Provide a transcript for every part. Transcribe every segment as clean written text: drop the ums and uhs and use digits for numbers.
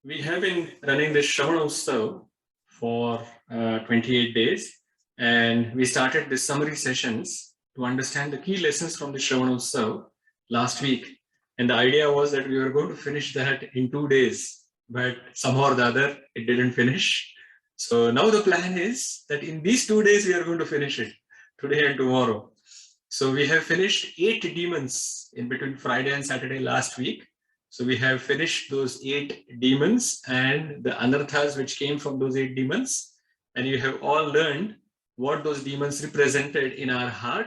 We have been running this Shravana Utsav for 28 days, and we started the summary sessions to understand the key lessons from the Shravana Utsav last week. And the idea was that we were going to finish that in 2 days, but somehow or the other, it didn't finish. So now the plan is that in these 2 days, we are going to finish it, today and tomorrow. So we have finished 8 demons in between Friday and Saturday last week. So we have finished those 8 demons and the anarthas which came from those 8 demons. And you have all learned what those demons represented in our heart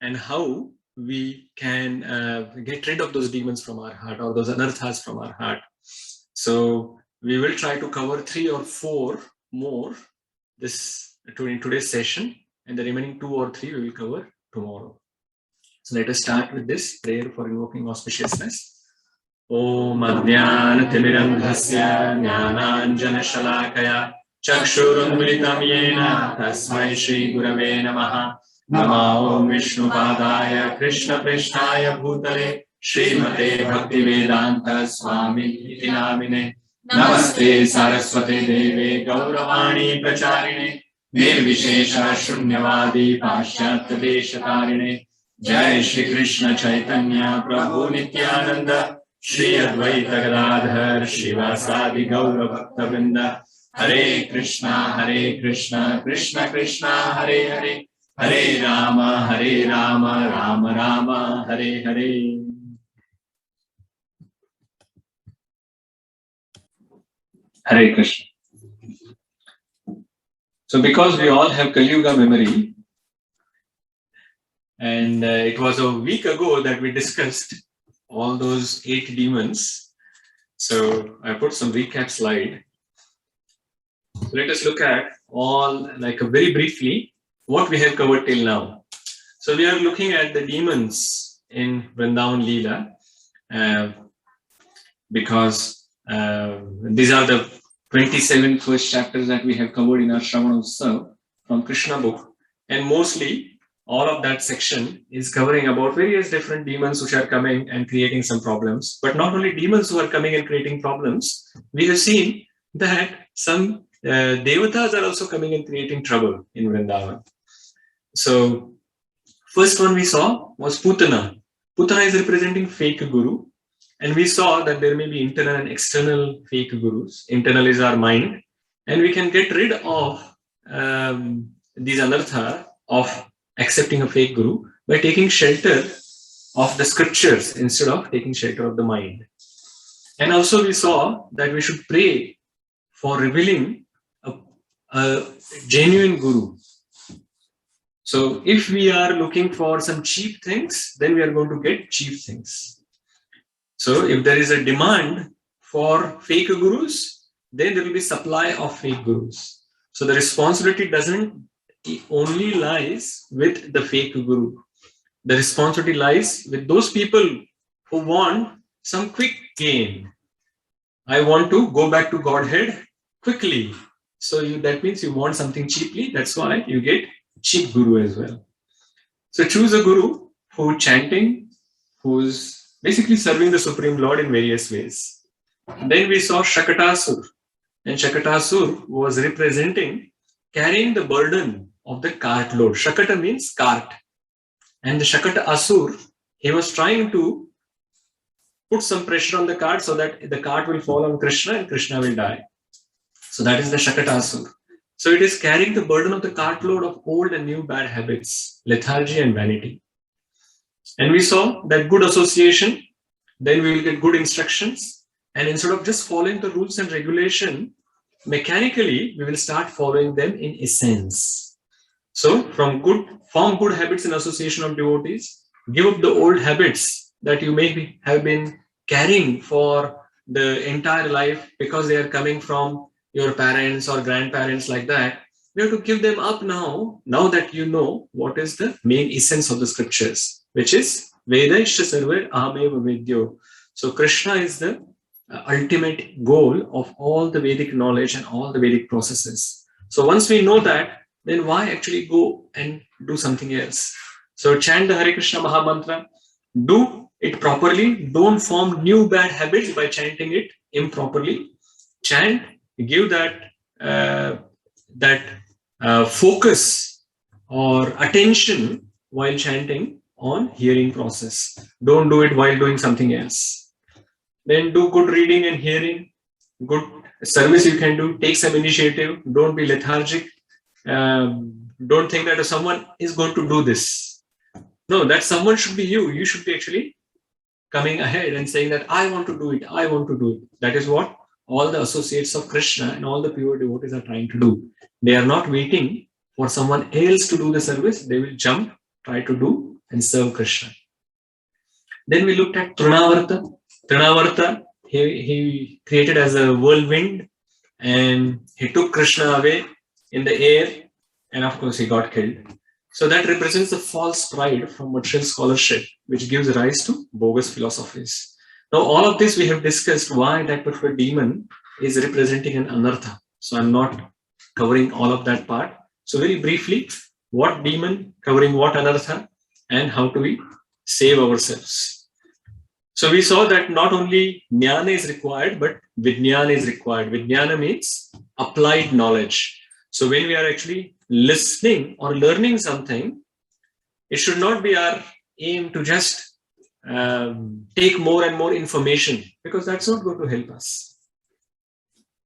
and how we can get rid of those demons from our heart or those anarthas from our heart. So we will try to cover 3 or 4 more in today's session, and the remaining 2 or 3 we will cover tomorrow. So let us start with this prayer for invoking auspiciousness. Om Ajnanatimirandhasya Jnananjanashalakaya Chakshurunmilitam Yena Tasmai Shri Gurave Namaha. Nama Om Vishnupadaya Krishna Prishnaya Bhutale Srimate Bhaktivedanta Swami Iti Namine. Namaste Saraswate Deve Gauravani Pracharine Nirvishesha Shunyavadi Paschatya Deshatarine. Jai Shri Krishna Chaitanya Prabhu Nityananda Shri Advaita Gadadhar Shivasadi Gaura Bhakta Vrinda. Hare Krishna Krishna Krishna Hare Hare Hare Rama Rama Rama Hare Hare. Hare Krishna. So because we all have Kali Yuga memory, and it was a week ago that we discussed all those 8 demons. So I put some recap slide. So let us look at all, very briefly, what we have covered till now. So we are looking at the demons in Vrindavan Leela, because these are the 27 first chapters that we have covered in our Shravana Utsav from Krishna book, and mostly all of that section is covering about various different demons which are coming and creating some problems. But not only demons who are coming and creating problems, we have seen that some devatas are also coming and creating trouble in Vrindavan. So first one we saw was Putana. Putana is representing fake guru. And we saw that there may be internal and external fake gurus. Internal is our mind. And we can get rid of these anartha of accepting a fake guru by taking shelter of the scriptures instead of taking shelter of the mind. And also we saw that we should pray for revealing a genuine guru. So if we are looking for some cheap things, then we are going to get cheap things. So if there is a demand for fake gurus, then there will be supply of fake gurus. So the responsibility only lies with the fake guru. The responsibility lies with those people who want some quick gain. I want to go back to Godhead quickly. So that means you want something cheaply. That's why you get cheap guru as well. So choose a guru who's chanting, who's basically serving the Supreme Lord in various ways. Then we saw Shakatasur. And Shakatasur was representing carrying the burden of the cart load. Shakata means cart. And the Shakata Asur, he was trying to put some pressure on the cart so that the cart will fall on Krishna and Krishna will die. So that is the Shakata Asur. So it is carrying the burden of the cart load of old and new bad habits, lethargy and vanity. And we saw that good association, then we will get good instructions. And instead of just following the rules and regulation, mechanically, we will start following them in essence. So form good habits in association of devotees, give up the old habits that you may have been carrying for the entire life because they are coming from your parents or grandparents like that. We have to give them up now that you know what is the main essence of the scriptures, which is Vedaisha Sarvar Ahameva Vedyo. So Krishna is the ultimate goal of all the Vedic knowledge and all the Vedic processes. So once we know that, then why actually go and do something else? So chant the Hare Krishna Maha Mantra, do it properly, don't form new bad habits by chanting it improperly, chant, give that focus or attention while chanting on hearing process. Don't do it while doing something else. Then do good reading and hearing, good service you can do. Take some initiative. Don't be lethargic. Don't think that someone is going to do this. No, that someone should be you. You should be actually coming ahead and saying that I want to do it. I want to do it. That is what all the associates of Krishna and all the pure devotees are trying to do. They are not waiting for someone else to do the service. They will jump, try to do and serve Krishna. Then we looked at Trinavarta. Trinavarta, he created as a whirlwind and he took Krishna away in the air, and of course he got killed. So that represents the false pride from material scholarship, which gives rise to bogus philosophies. Now, all of this we have discussed why that particular demon is representing an anartha. So I'm not covering all of that part. So very briefly, what demon covering what anartha and how do we save ourselves? So we saw that not only jnana is required, but vijnana is required. Vijnana means applied knowledge. So when we are actually listening or learning something, it should not be our aim to just take more and more information, because that's not going to help us.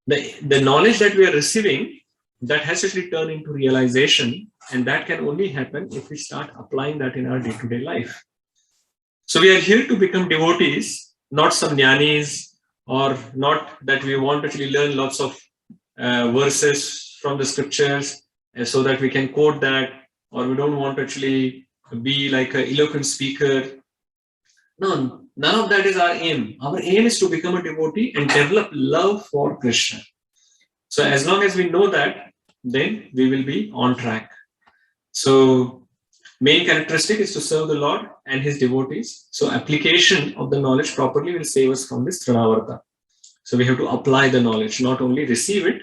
The knowledge that we are receiving, that has to actually turn into realization, and that can only happen if we start applying that in our day-to-day life. So we are here to become devotees, not some jnanis, or not that we want to actually learn lots of verses from the scriptures so that we can quote that, or we don't want to actually be like an eloquent speaker. No, none of that is our aim. Our aim is to become a devotee and develop love for Krishna. So as long as we know that, then we will be on track. So main characteristic is to serve the Lord and his devotees. So application of the knowledge properly will save us from this Trinavarta. So we have to apply the knowledge, not only receive it,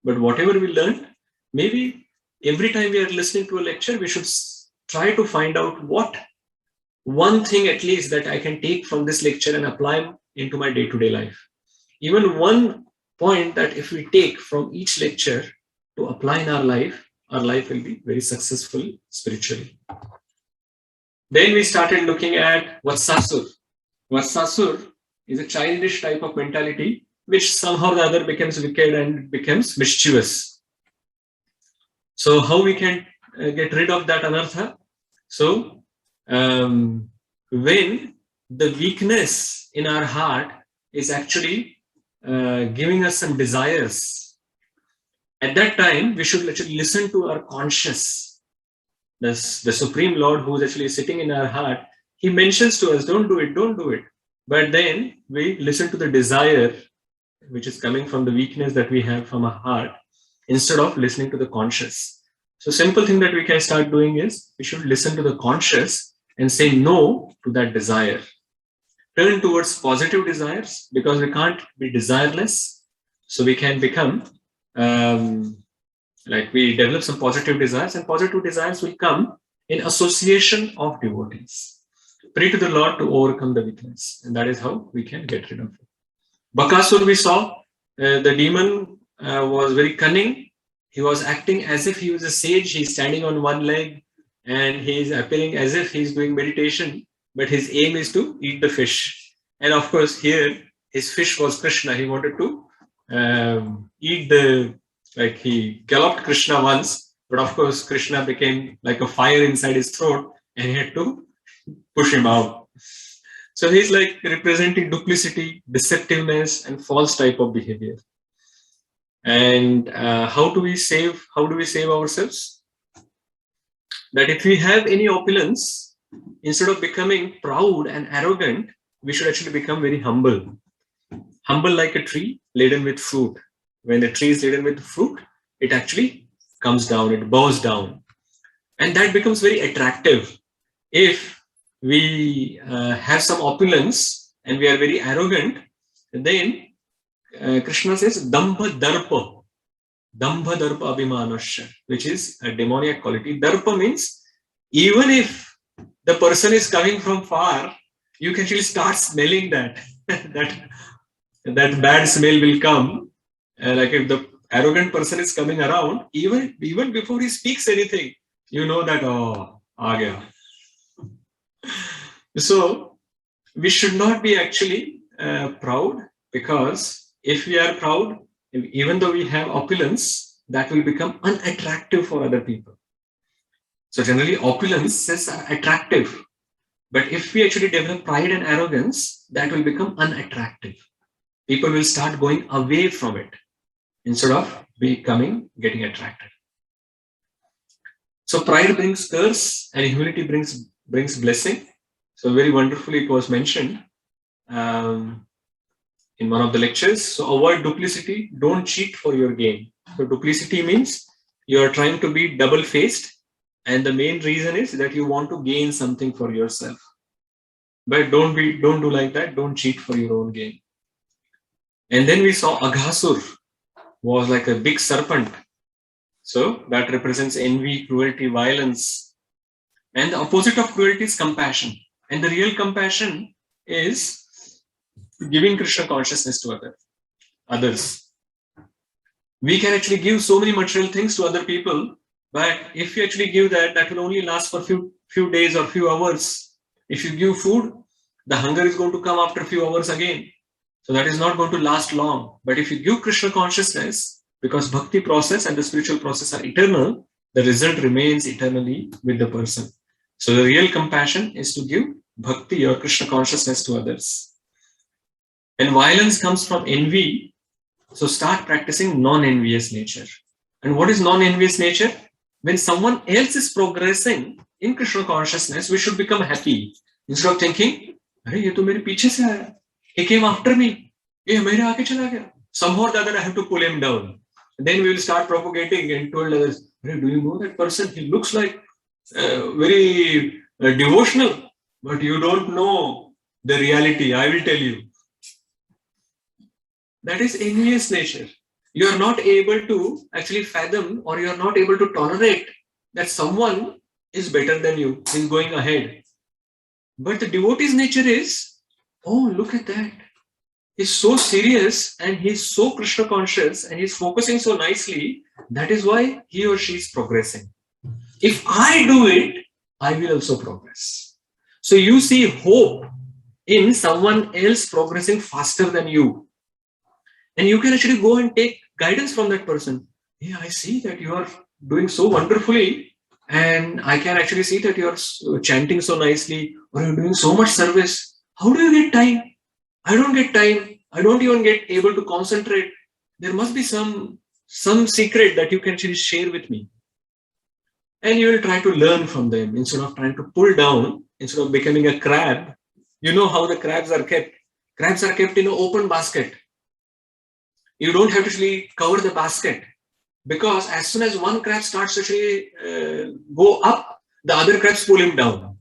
but whatever we learn, maybe every time we are listening to a lecture, we should try to find out what one thing at least that I can take from this lecture and apply into my day-to-day life. Even one point that if we take from each lecture to apply in our life will be very successful spiritually. Then we started looking at Vatsasur. Vatsasur is a childish type of mentality which somehow or the other becomes wicked and becomes mischievous. So how we can get rid of that anartha? So when the weakness in our heart is actually giving us some desires, at that time we should actually listen to our conscience. The Supreme Lord who is actually sitting in our heart, he mentions to us, don't do it, don't do it. But then we listen to the desire which is coming from the weakness that we have from our heart, instead of listening to the conscious. So simple thing that we can start doing is we should listen to the conscious and say no to that desire. Turn towards positive desires, because we can't be desireless. So we can become like we develop some positive desires, and positive desires will come in association of devotees. Pray to the Lord to overcome the weakness, and that is how we can get rid of it. Bakasur, we saw the demon was very cunning. He was acting as if he was a sage. He's standing on one leg and he's appearing as if he's doing meditation, but his aim is to eat the fish. And of course, here his fish was Krishna. He wanted to eat like he galloped Krishna once, but of course, Krishna became like a fire inside his throat and he had to push him out. So he's like representing duplicity, deceptiveness, and false type of behavior. And how do we save ourselves? That if we have any opulence, instead of becoming proud and arrogant, we should actually become very humble. Humble like a tree laden with fruit. When the tree is laden with fruit, it actually comes down, it bows down. And that becomes very attractive. If we have some opulence and we are very arrogant, then Krishna says Dambha Darpa Abhimanasya, which is a demoniac quality. Darpa means even if the person is coming from far, you can actually start smelling that that bad smell will come, Like if the arrogant person is coming around, even before he speaks anything, you know that, oh, aa gaya. So we should not be actually proud, because if we are proud, even though we have opulence, that will become unattractive for other people. So generally opulence is attractive, but if we actually develop pride and arrogance, that will become unattractive. People will start going away from it instead of getting attracted. So pride brings curse and humility brings blessing. So very wonderfully it was mentioned in one of the lectures. So avoid duplicity, don't cheat for your gain. So duplicity means you are trying to be double-faced, and the main reason is that you want to gain something for yourself. But don't do like that, don't cheat for your own gain. And then we saw Aghasur was like a big serpent. So that represents envy, cruelty, violence. And the opposite of cruelty is compassion. And the real compassion is giving Krishna consciousness to others. We can actually give so many material things to other people, but if you actually give that will only last for few days or few hours. If you give food, the hunger is going to come after a few hours again. So that is not going to last long. But if you give Krishna consciousness, because bhakti process and the spiritual process are eternal, the result remains eternally with the person. So the real compassion is to give bhakti or Krishna consciousness to others. And violence comes from envy. So start practicing non-envious nature. And what is non-envious nature? When someone else is progressing in Krishna consciousness, we should become happy. Instead of thinking, "Arey, ye to mere piche se aaya. He came after me. Ye mere aage chala gaya." Somehow or the other, I have to pull him down. And then we will start propagating and told others, "Arey, do you know that person? He looks like very devotional, but you don't know the reality. I will tell you." That is envious nature. You are not able to actually fathom, or you are not able to tolerate that someone is better than you, is going ahead. But the devotee's nature is, oh, look at that. He's so serious and he's so Krishna conscious and he's focusing so nicely. That is why he or she is progressing. If I do it, I will also progress. So you see hope in someone else progressing faster than you. And you can actually go and take guidance from that person. Yeah, I see that you are doing so wonderfully, and I can actually see that you are chanting so nicely, or you're doing so much service. How do you get time? I don't get time. I don't even get able to concentrate. There must be some secret that you can actually share with me. And you will try to learn from them instead of trying to pull down, instead of becoming a crab. You know how the crabs are kept. Crabs are kept in an open basket. You don't have to actually cover the basket, because as soon as one crab starts to actually go up, the other crabs pull him down.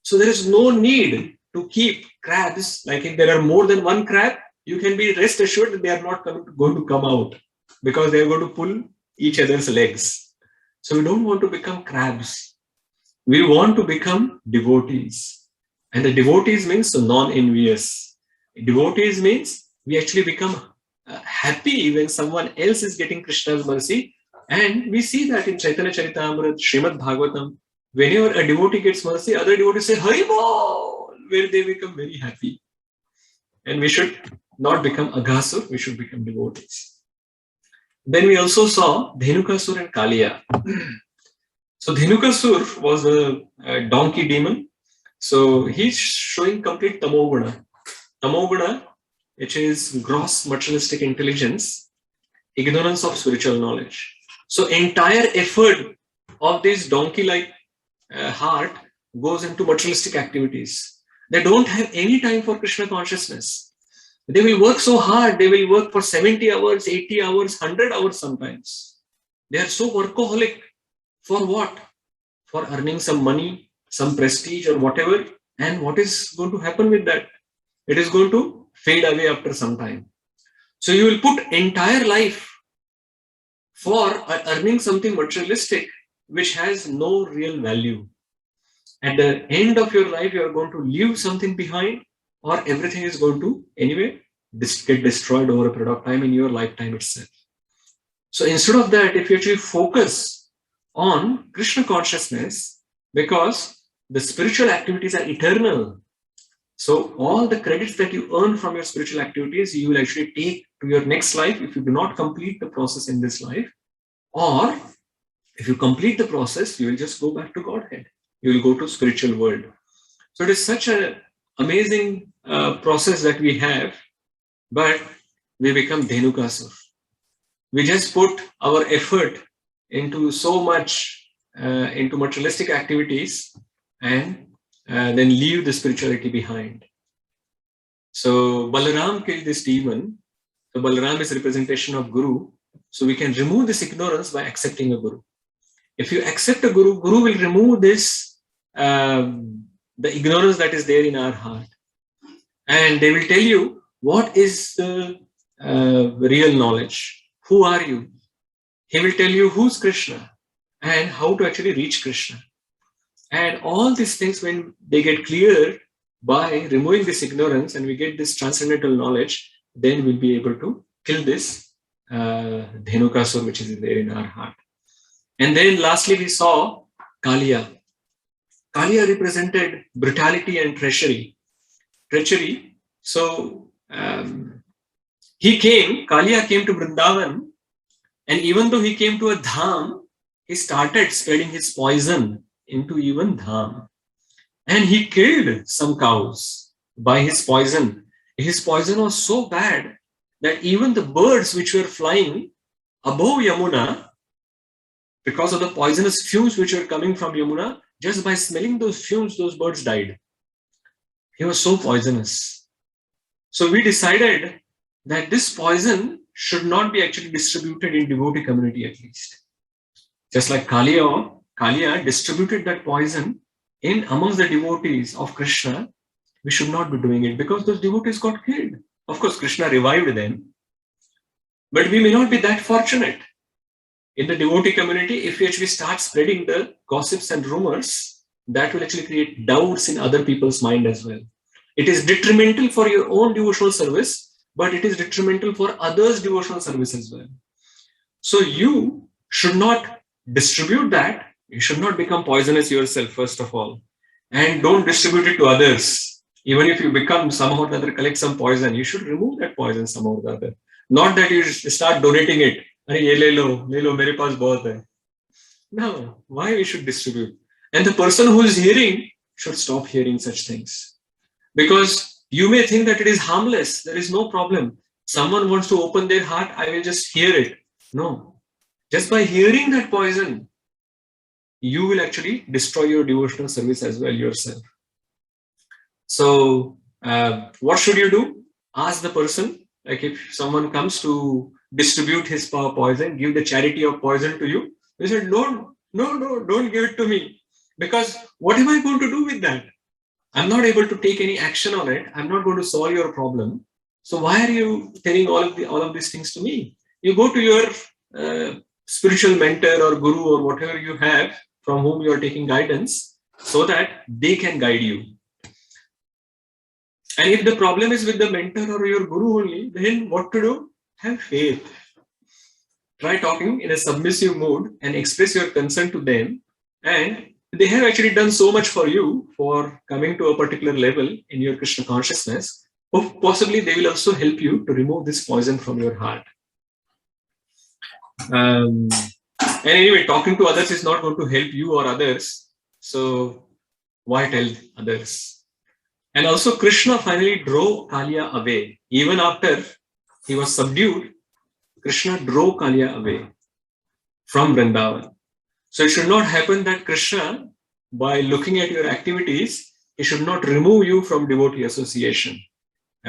So there is no need to keep crabs. Like if there are more than one crab, you can be rest assured that they are not going to come out, because they are going to pull each other's legs. So we don't want to become crabs. We want to become devotees. And the devotees means non-envious. Devotees means we actually become happy when someone else is getting Krishna's mercy. And we see that in Chaitanya Charitamrita, Srimad Bhagavatam, whenever a devotee gets mercy, other devotees say, Hari Bol, where they become very happy. And we should not become Aghasur, we should become devotees. Then we also saw Dhenukasur and Kaliya. So Dhenukasur was a donkey demon. So he's showing complete tamoguna. Tamoguna, which is gross materialistic intelligence, ignorance of spiritual knowledge. So entire effort of this donkey-like heart goes into materialistic activities. They don't have any time for Krishna consciousness. They will work so hard. They will work for 70 hours, 80 hours, 100 hours sometimes. They are so workaholic. For what? For earning some money, some prestige or whatever. And what is going to happen with that? It is going to fade away after some time. So you will put entire life for earning something materialistic which has no real value. At the end of your life, you are going to leave something behind, or everything is going to anyway get destroyed over a period of time in your lifetime itself. So instead of that, if you actually focus on Krishna consciousness, because the spiritual activities are eternal, so all the credits that you earn from your spiritual activities, you will actually take to your next life if you do not complete the process in this life, or if you complete the process, you will just go back to Godhead. You will go to spiritual world. So it is such an amazing process that we have, but we become Dhenukasur. We just put our effort into so much into materialistic activities and then leave the spirituality behind. So Balaram killed this demon. So Balaram is a representation of Guru. So we can remove this ignorance by accepting a Guru. If you accept a Guru, Guru will remove this, the ignorance that is there in our heart. And they will tell you what is the real knowledge. Who are you? He will tell you who's Krishna and how to actually reach Krishna. And all these things, when they get cleared by removing this ignorance and we get this transcendental knowledge, then we'll be able to kill this Dhenukasur which is there in our heart. And then lastly, we saw Kaliya. Kaliya represented brutality and treachery. So Kaliya came to Vrindavan, and even though he came to a dham, he started spreading his poison into even dham. And he killed some cows by his poison. His poison was so bad that even the birds which were flying above Yamuna, because of the poisonous fumes which were coming from Yamuna, just by smelling those fumes, those birds died. He was so poisonous. So we decided that this poison should not be actually distributed in devotee community at least. Just like Kaliya distributed that poison in amongst the devotees of Krishna, we should not be doing it because those devotees got killed. Of course, Krishna revived them, but we may not be that fortunate. In the devotee community, if we actually start spreading the gossips and rumors, that will actually create doubts in other people's mind as well. It is detrimental for your own devotional service, but it is detrimental for others' devotional service as well. So you should not distribute that. You should not become poisonous yourself, first of all. And don't distribute it to others. Even if you become somehow or other, collect some poison, you should remove that poison somehow or other. Not that you start donating it. Mere paas bahut hai. No, why we should distribute? And the person who is hearing should stop hearing such things. Because you may think that it is harmless, there is no problem. Someone wants to open their heart, I will just hear it. No. Just by hearing that poison, you will actually destroy your devotional service as well yourself. So, what should you do? Ask the person, like if someone comes to distribute his poison, give the charity of poison to you. They said, no, don't give it to me. Because what am I going to do with that? I'm not able to take any action on it. I'm not going to solve your problem. So why are you telling all of these things to me? You go to your spiritual mentor or guru or whatever you have from whom you are taking guidance so that they can guide you. And if the problem is with the mentor or your guru only, then what to do? Have faith. Try talking in a submissive mood and express your concern to them. And they have actually done so much for you for coming to a particular level in your Krishna consciousness. Possibly they will also help you to remove this poison from your heart. And anyway, talking to others is not going to help you or others. So why tell others? And also Krishna finally drove Kaliya away. Even after he was subdued, Krishna drove Kaliya away from Vrindavan. So it should not happen that Krishna, by looking at your activities, he should not remove you from devotee association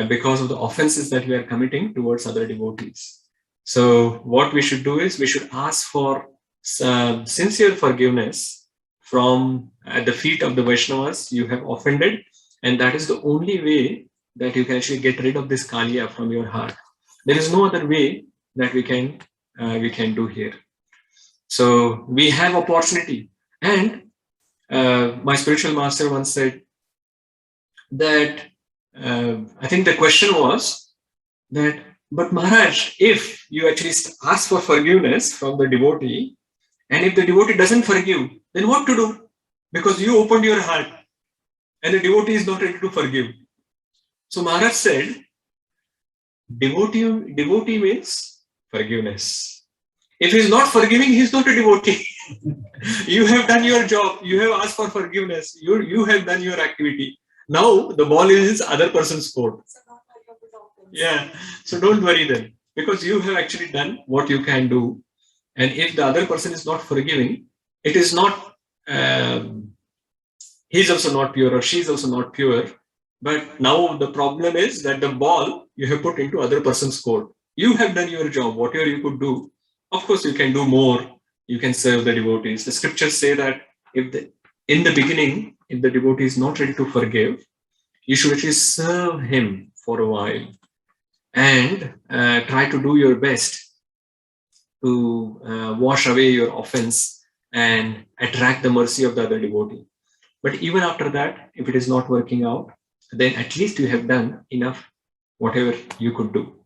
because of the offenses that we are committing towards other devotees. So what we should do is we should ask for sincere forgiveness from at the feet of the Vaishnavas you have offended, and that is the only way that you can actually get rid of this Kaliya from your heart. There is no other way that we can do here. So we have opportunity. And my spiritual master once said that, I think the question was that, but Maharaj, if you actually ask for forgiveness from the devotee, and if the devotee doesn't forgive, then what to do? Because you opened your heart and the devotee is not ready to forgive. So Maharaj said, devotee means forgiveness. If he's not forgiving, he's not a devotee. You have done your job. You have asked for forgiveness. You have done your activity. Now the ball is other person's court. Yeah. So don't worry then, because you have actually done what you can do. And if the other person is not forgiving, it is not, he's also not pure or she's also not pure. But now the problem is that the ball you have put into other person's court. You have done your job, whatever you could do. Of course, you can do more. You can serve the devotees. The scriptures say that in the beginning, if the devotee is not ready to forgive, you should actually serve him for a while and try to do your best to wash away your offense and attract the mercy of the other devotee. But even after that, if it is not working out, then at least you have done enough, whatever you could do.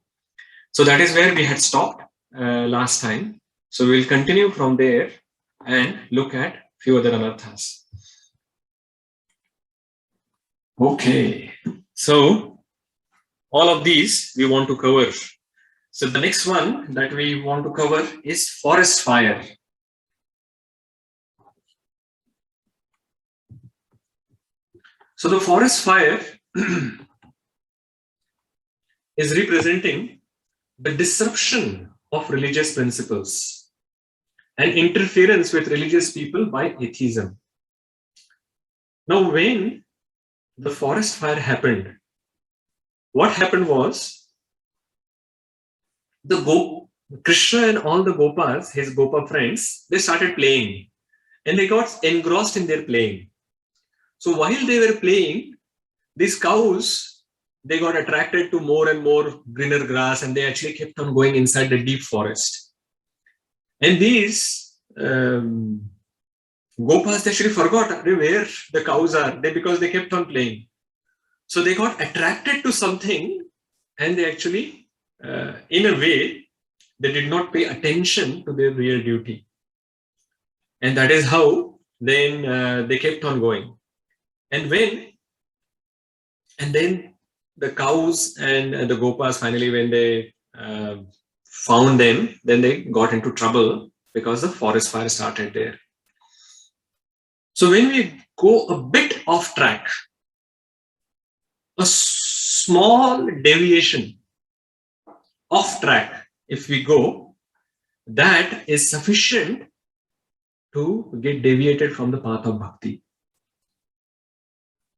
So that is where we had stopped last time. So we'll continue from there and look at few other anarthas. Okay, so all of these we want to cover. So the next one that we want to cover is forest fire. So the forest fire is representing the disruption of religious principles and interference with religious people by atheism. Now, when the forest fire happened, what happened was Krishna and all the Gopas, his Gopa friends, they started playing and they got engrossed in their playing. So while they were playing, these cows, they got attracted to more and more greener grass and they actually kept on going inside the deep forest. And these Gopas, they actually forgot where the cows are because they kept on playing. So they got attracted to something and they actually, in a way, they did not pay attention to their real duty. And that is how then they kept on going. And then the cows and the Gopas finally, when they found them, then they got into trouble because the forest fire started there. So when we go a bit off track, a small deviation off track, if we go, that is sufficient to get deviated from the path of bhakti.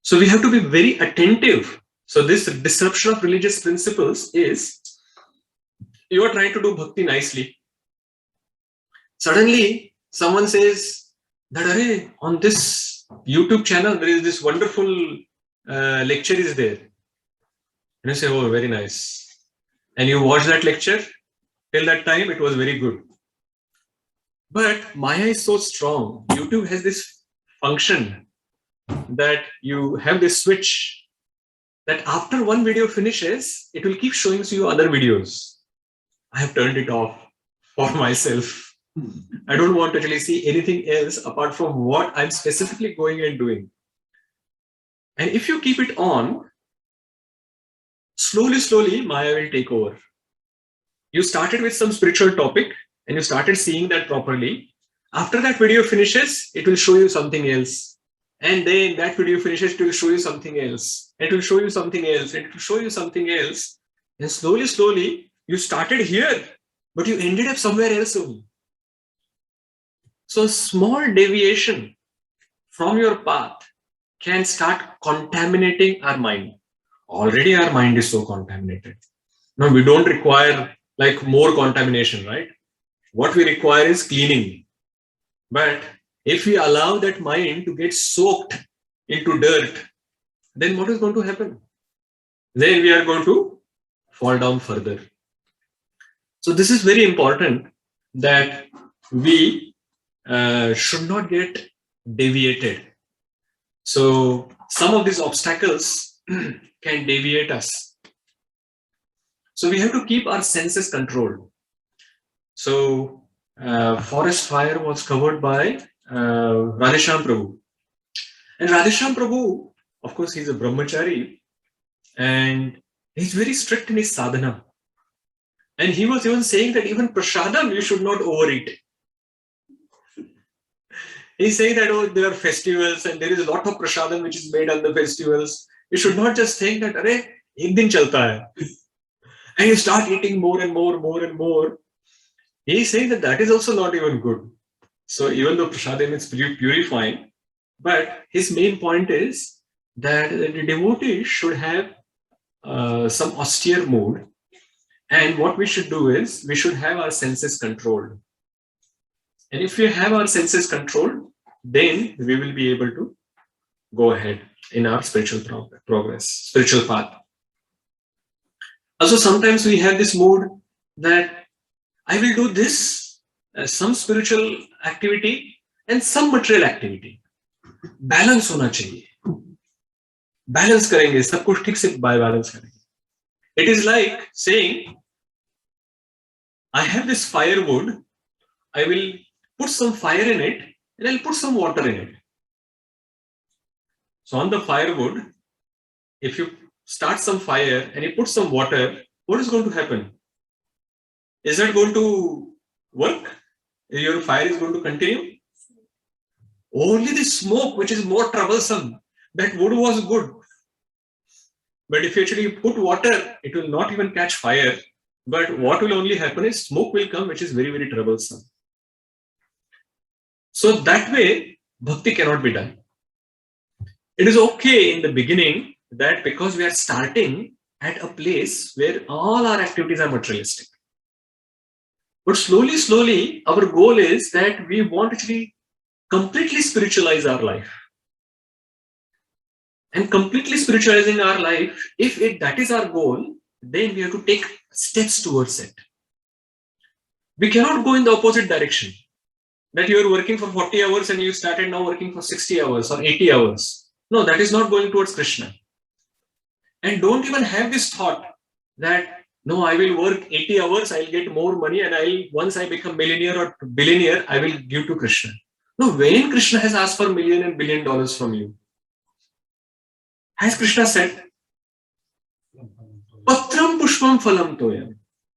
So we have to be very attentive. So this disruption of religious principles is, you are trying to do bhakti nicely. Suddenly, someone says that on this YouTube channel, there is this wonderful lecture is there. And you say, oh, very nice. And you watch that lecture, till that time, it was very good. But Maya is so strong. YouTube has this function that you have this switch that after one video finishes, it will keep showing you other videos. I have turned it off for myself. I don't want to actually see anything else apart from what I'm specifically going and doing. And if you keep it on, slowly, Maya will take over. You started with some spiritual topic and you started seeing that properly. After that video finishes, it will show you something else. And then that video finishes, it will show you something else. It will show you something else. It will show you something else. And slowly, you started here, but you ended up somewhere else only. So a small deviation from your path can start contaminating our mind. Already our mind is so contaminated. No, we don't require like more contamination, right? What we require is cleaning. But if we allow that mind to get soaked into dirt, then what is going to happen? Then we are going to fall down further. So this is very important that we should not get deviated. So some of these obstacles can deviate us. So we have to keep our senses controlled. So forest fire was covered by Radhesham Prabhu. And Radhesham Prabhu, of course, he's a brahmachari and he's very strict in his sadhana. And he was even saying that even prasadam you should not overeat. He's saying that, oh, there are festivals and there is a lot of prasadam which is made on the festivals. You should not just think that, arey, ek din chalta hai. And you start eating more and more. He's saying that that is also not even good. So even though prasadam is purifying, but his main point is that the devotee should have some austere mood. And what we should do is, we should have our senses controlled. And if we have our senses controlled, then we will be able to go ahead in our spiritual progress, spiritual path. Also, sometimes we have this mood that I will do this, some spiritual activity and some material activity. Balance होना चाहिए. Balance करेंगे, सब कुछ ठीक से balance करेंगे. It is like saying, I have this firewood, I will put some fire in it and I'll put some water in it. So on the firewood, if you start some fire and you put some water, what is going to happen? Is that going to work? Your fire is going to continue? Only the smoke, which is more troublesome. That wood was good. But if you actually put water, it will not even catch fire. But what will only happen is smoke will come, which is very, very troublesome. So that way, bhakti cannot be done. It is okay in the beginning that because we are starting at a place where all our activities are materialistic. But slowly, our goal is that we want to actually completely spiritualize our life. And completely spiritualizing our life, if that is our goal, then we have to take steps towards it. We cannot go in the opposite direction. That you are working for 40 hours and you started now working for 60 hours or 80 hours. No, that is not going towards Krishna. And don't even have this thought that, no, I will work 80 hours, I'll get more money, and once I become millionaire or billionaire, I will give to Krishna. No, when Krishna has asked for $1 and $1 billion from you, has Krishna said, Patram Pushpam Phalam Toyam?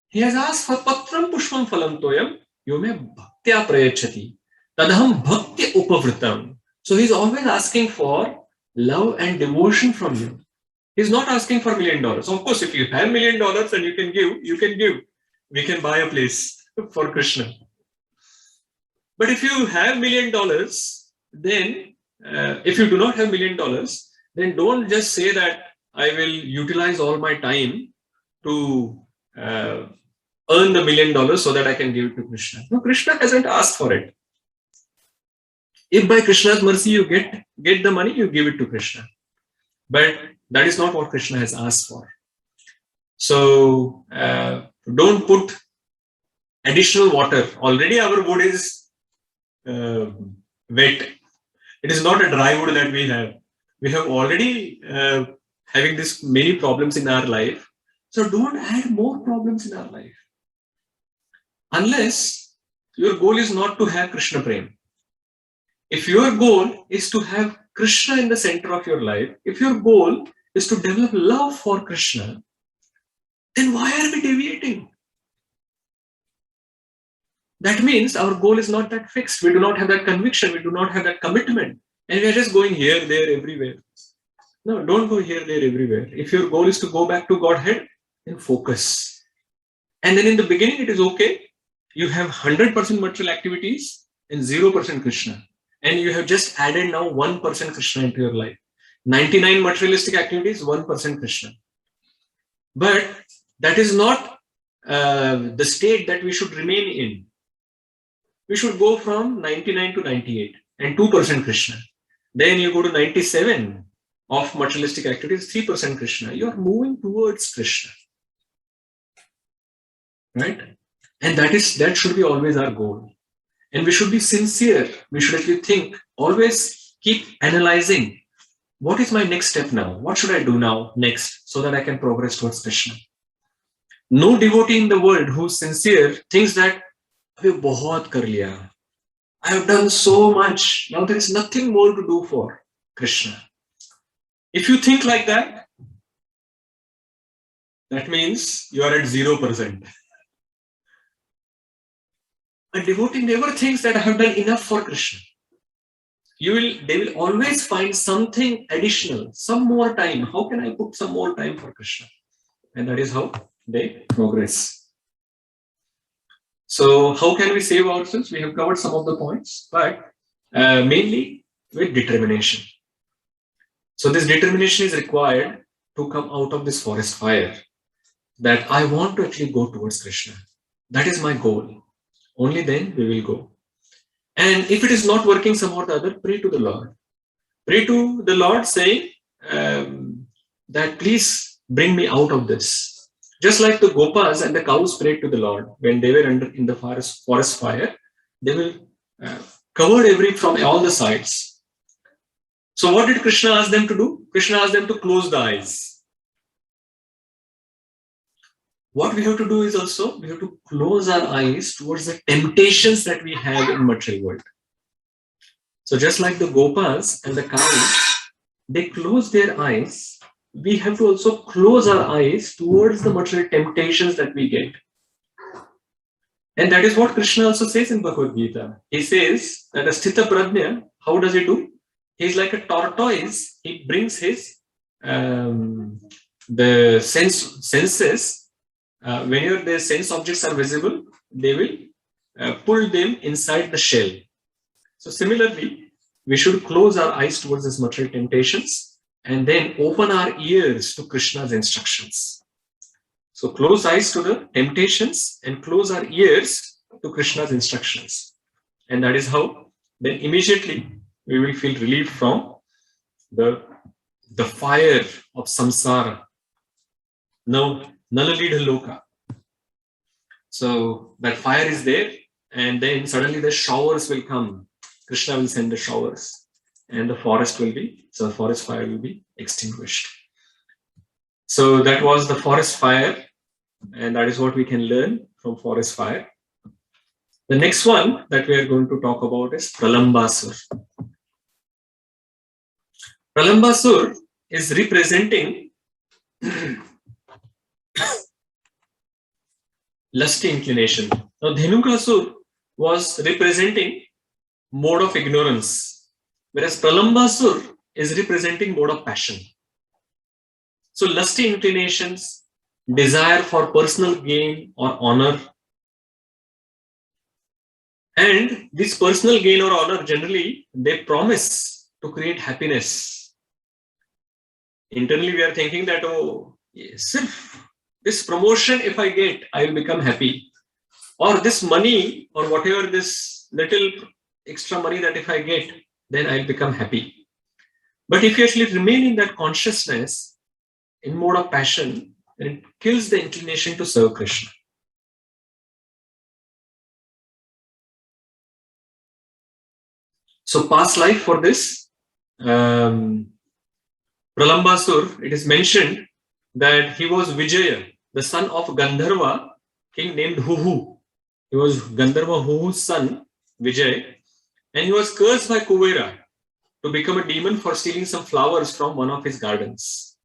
He has asked for Patram Pushpam Phalam Toyam, Yome Bhaktya Prayachati, Tadham Bhaktya Upavritam. So he's always asking for love and devotion from you. He's not asking for $1 million. So of course, if you have $1 million and you can give, you can give. We can buy a place for Krishna. But if you have $1 million, then if you do not have $1 million, then don't just say that I will utilize all my time to earn the $1 million so that I can give it to Krishna. No, Krishna hasn't asked for it. If by Krishna's mercy you get the money, you give it to Krishna. But that is not what Krishna has asked for. So don't put additional water. Already our wood is wet. It is not a dry wood that we have. We have already having this many problems in our life. So don't add more problems in our life. Unless your goal is not to have Krishna Prem. If your goal is to have Krishna in the center of your life, if your goal is to develop love for Krishna, then why are we deviating? That means our goal is not that fixed. We do not have that conviction. We do not have that commitment. And we are just going here, there, everywhere. No, don't go here, there, everywhere. If your goal is to go back to Godhead, then focus. And then in the beginning, it is okay. You have 100% material activities and 0% Krishna. And you have just added now 1% Krishna into your life. 99 materialistic activities, 1% Krishna. But that is not the state that we should remain in. We should go from 99 to 98 and 2% Krishna. Then you go to 97 of materialistic activities, 3% Krishna. You are moving towards Krishna. Right? And that should be always our goal. And we should be sincere. We should actually think, always keep analyzing. What is my next step now? What should I do now next so that I can progress towards Krishna? No devotee in the world who's sincere thinks that "Abhi bahut kar liya. I have done so much. Now there is nothing more to do for Krishna." If you think like that, that means you are at 0%. A devotee never thinks that I have done enough for Krishna. They will always find something additional, some more time. How can I put some more time for Krishna? And that is how they progress. So how can we save ourselves? We have covered some of the points, but mainly with determination. So this determination is required to come out of this forest fire, that I want to actually go towards Krishna. That is my goal. Only then we will go. And if it is not working some or the other, pray to the Lord. Pray to the Lord saying that please bring me out of this. Just like the Gopas and the cows prayed to the Lord when they were in the forest fire, they were covered from all the sides. So what did Krishna ask them to do? Krishna asked them to close the eyes. What we have to do is also, we have to close our eyes towards the temptations that we have in material world. So just like the Gopas and the cows, they close their eyes. We have to also close our eyes towards the material temptations that we get. And that is what Krishna also says in Bhagavad Gita. He says that a Sthita Prajna, how does he do? He's like a tortoise. He brings his the senses. Whenever the sense objects are visible, they will pull them inside the shell. So similarly, we should close our eyes towards these material temptations and then open our ears to Krishna's instructions. So close eyes to the temptations and close our ears to Krishna's instructions. And that is how then immediately we will feel relief from the fire of samsara. Now, Nalalidha Loka. So that fire is there, and then suddenly the showers will come. Krishna will send the showers, and the forest fire will be extinguished. So that was the forest fire, and that is what we can learn from forest fire. The next one that we are going to talk about is Pralambasur. Pralambasur is representing lusty inclination. Now, Dhenukasur was representing mode of ignorance, whereas Pralambasur is representing mode of passion. So, lusty inclinations, desire for personal gain or honor, and this personal gain or honor generally they promise to create happiness. Internally, we are thinking that, oh, yes, this promotion, if I get, I will become happy. Or this money, or whatever this little extra money that if I get, then I'll become happy. But if you actually remain in that consciousness, in mode of passion, then it kills the inclination to serve Krishna. So past life for this, Pralambasur, it is mentioned that he was Vijaya, the son of Gandharva, king named Huhu. He was Gandharva Huhu's son, Vijay, and he was cursed by Kuvera to become a demon for stealing some flowers from one of his gardens.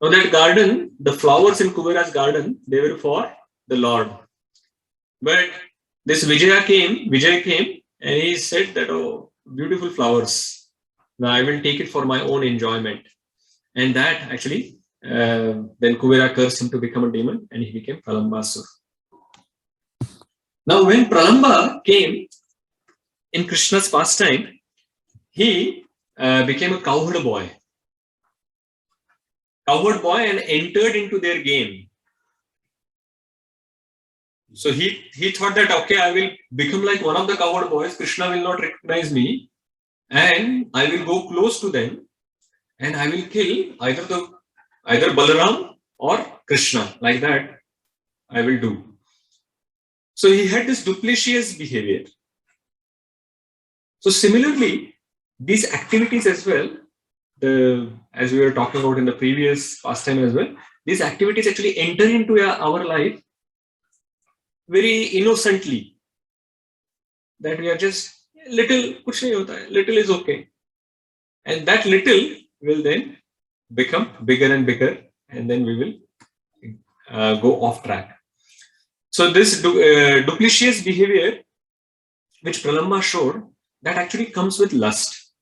Now that garden, the flowers in Kuvera's garden, they were for the Lord. But this Vijay came and he said that, oh, beautiful flowers, now I will take it for my own enjoyment. And that actually, then Kuvera cursed him to become a demon and he became Pralambasur. Now when Pralamba came in Krishna's pastime, he became a cowherd boy and entered into their game. So he thought that, okay, I will become like one of the cowherd boys, Krishna will not recognize me, and I will go close to them and I will kill either Balaram or Krishna. Like that I will do. So he had this duplicitous behavior. So similarly, these activities as well, as we were talking about in the previous pastime as well, these activities actually enter into our life very innocently, that we are just little, kuch nahi hota hai, little is okay. And that little will then become bigger and bigger, and then we will go off track. So this duplicitous behavior, which Pralamba showed, that actually comes with lust,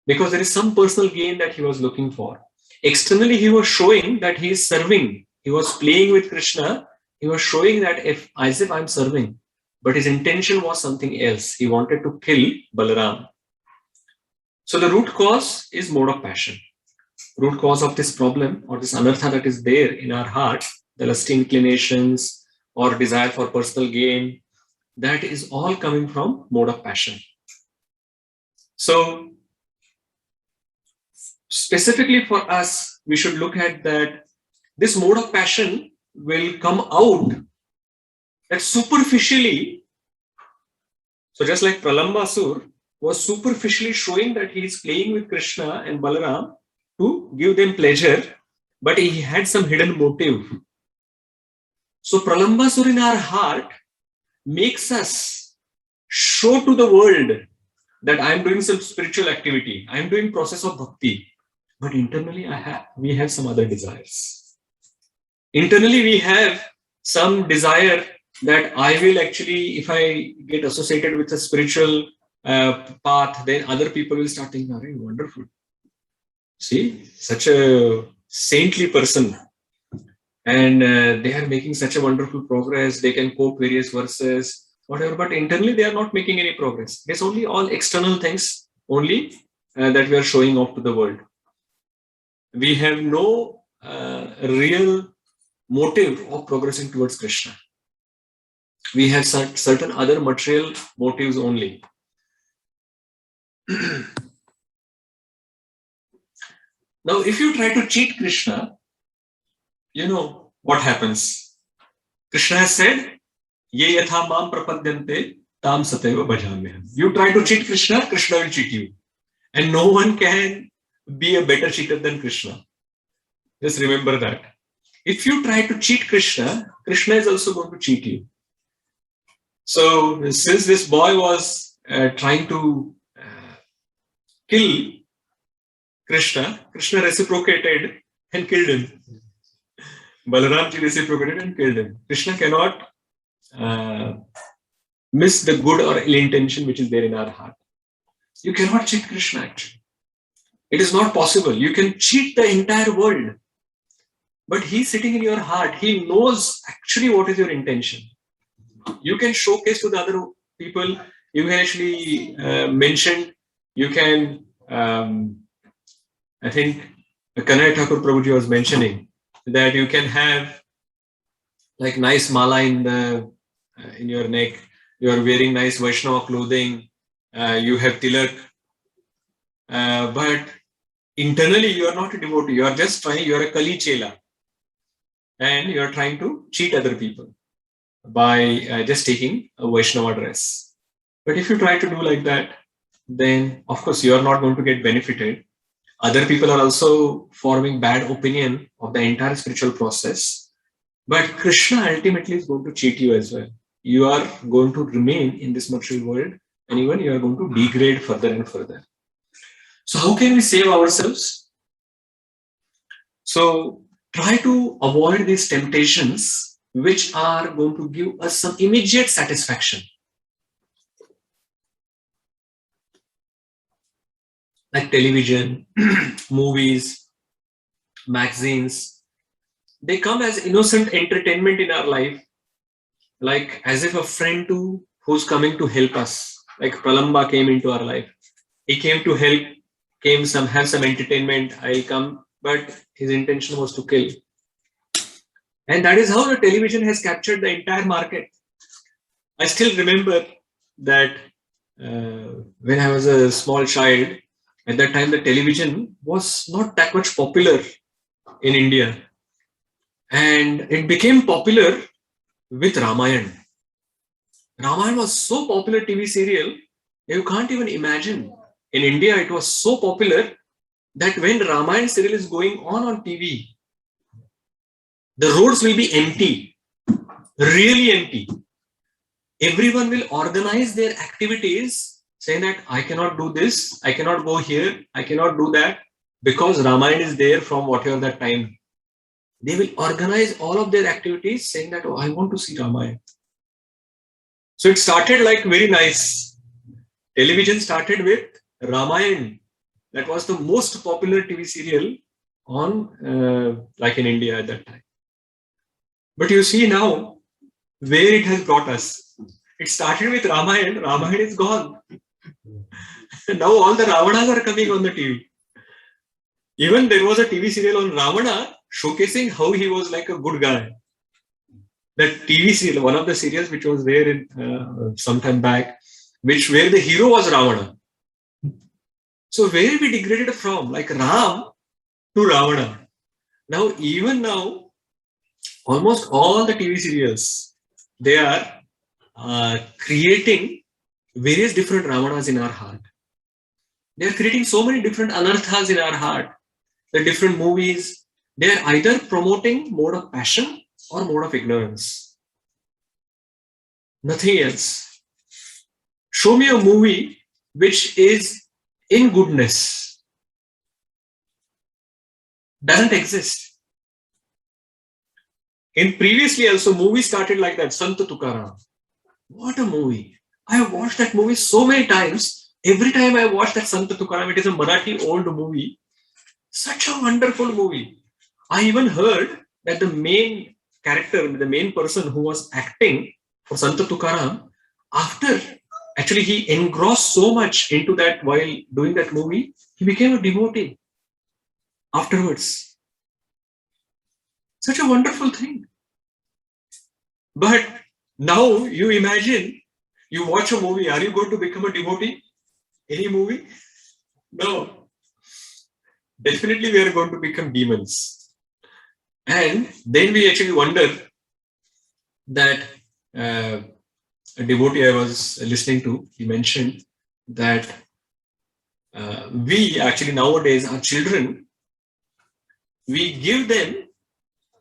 because there is some personal gain that he was looking for. Externally, he was showing that he is serving. He was playing with Krishna. He was showing that as if I'm serving, but his intention was something else. He wanted to kill Balaram. So the root cause is mode of passion. Root cause of this problem or this anartha that is there in our heart, the lusty inclinations or desire for personal gain, that is all coming from mode of passion. So specifically for us, we should look at that this mode of passion will come out that superficially. So just like Pralambasur was superficially showing that he is playing with Krishna and Balaram to give them pleasure, but he had some hidden motive. So Pralambasur in our heart makes us show to the world that I am doing some spiritual activity, I am doing process of bhakti, but internally we have some other desires. Internally we have some desire that I will actually, if I get associated with a spiritual path, then other people will start thinking, "Arey, wonderful. See, such a saintly person, and they are making such a wonderful progress. They can quote various verses, whatever, but internally they are not making any progress. It's only all external things only that we are showing off to the world. We have no real motive of progressing towards Krishna. We have certain other material motives only." Now, if you try to cheat Krishna, you know what happens. Krishna has said, "Ye yatha mam prapadyante tam sateva bhajamyaham." You try to cheat Krishna, Krishna will cheat you. And no one can be a better cheater than Krishna. Just remember that. If you try to cheat Krishna, Krishna is also going to cheat you. So, since this boy was trying to kill Krishna, Krishna reciprocated and killed him. Balaramji reciprocated and killed him. Krishna cannot miss the good or ill intention which is there in our heart. You cannot cheat Krishna actually. It is not possible. You can cheat the entire world, but he's sitting in your heart. He knows actually what is your intention. You can showcase to the other people. You can actually mention. You can. I think Kanai Thakur Prabhuji was mentioning that you can have like nice mala in your neck. You are wearing nice Vaishnava clothing. You have tilak, but internally you are not a devotee. You are just trying. You are a Kali Chela, and you are trying to cheat other people by just taking a Vaishnava dress. But if you try to do like that, then of course you are not going to get benefited. Other people are also forming bad opinion of the entire spiritual process. But Krishna ultimately is going to cheat you as well. You are going to remain in this material world, and even you are going to degrade further and further. So how can we save ourselves? So try to avoid these temptations which are going to give us some immediate satisfaction. Like television, movies, magazines, they come as innocent entertainment in our life, like as if a friend who's coming to help us. Like Pralamba came into our life. He came to help, have some entertainment, I'll come, but his intention was to kill. And that is how the television has captured the entire market. I still remember that when I was a small child, at that time, the television was not that much popular in India. And it became popular with Ramayana. Ramayana was so popular TV serial, you can't even imagine. In India, it was so popular that when Ramayana serial is going on TV, the roads will be empty, really empty. Everyone will organize their activities saying that I cannot do this, I cannot go here, I cannot do that, because Ramayana is there from whatever that time. They will organize all of their activities saying that, oh, I want to see Ramayana. So it started like very nice. Television started with Ramayana. That was the most popular TV serial on like in India at that time. But you see now where it has brought us. It started with Ramayana. Ramayana is gone. Now all the Ravanas are coming on the TV. Even there was a TV serial on Ravana showcasing how he was like a good guy. That TV serial, one of the serials which was there in some time back, where the hero was Ravana. So where we degraded from, like Ram to Ravana. Now even now, almost all the TV serials, they are creating various different Ravanas in our heart. They are creating so many different anarthas in our heart. The different movies, they are either promoting mode of passion or mode of ignorance. Nothing else. Show me a movie which is in goodness. Doesn't exist. In previously also, movies started like that. Sant Tukaram. What a movie. I have watched that movie so many times. Every time I watch that Sant Tukaram, it is a Marathi old movie. Such a wonderful movie. I even heard that the main character, the main person who was acting for Sant Tukaram, after actually he engrossed so much into that while doing that movie, he became a devotee afterwards. Such a wonderful thing. But now you imagine, you watch a movie, are you going to become a devotee? Any movie? No. Definitely we are going to become demons. And then we actually wonder that a devotee I was listening to, he mentioned that we actually nowadays, our children, we give them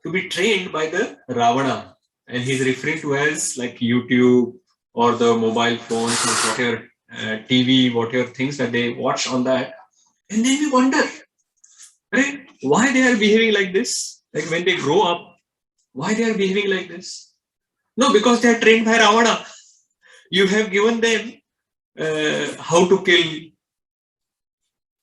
to be trained by the Ravana. And he's referring to as like YouTube or the mobile phones or whatever TV, whatever things that they watch on that. And then we wonder, right? Why they are behaving like this? Like when they grow up, why they are behaving like this? No, because they are trained by Ravana. You have given them how to kill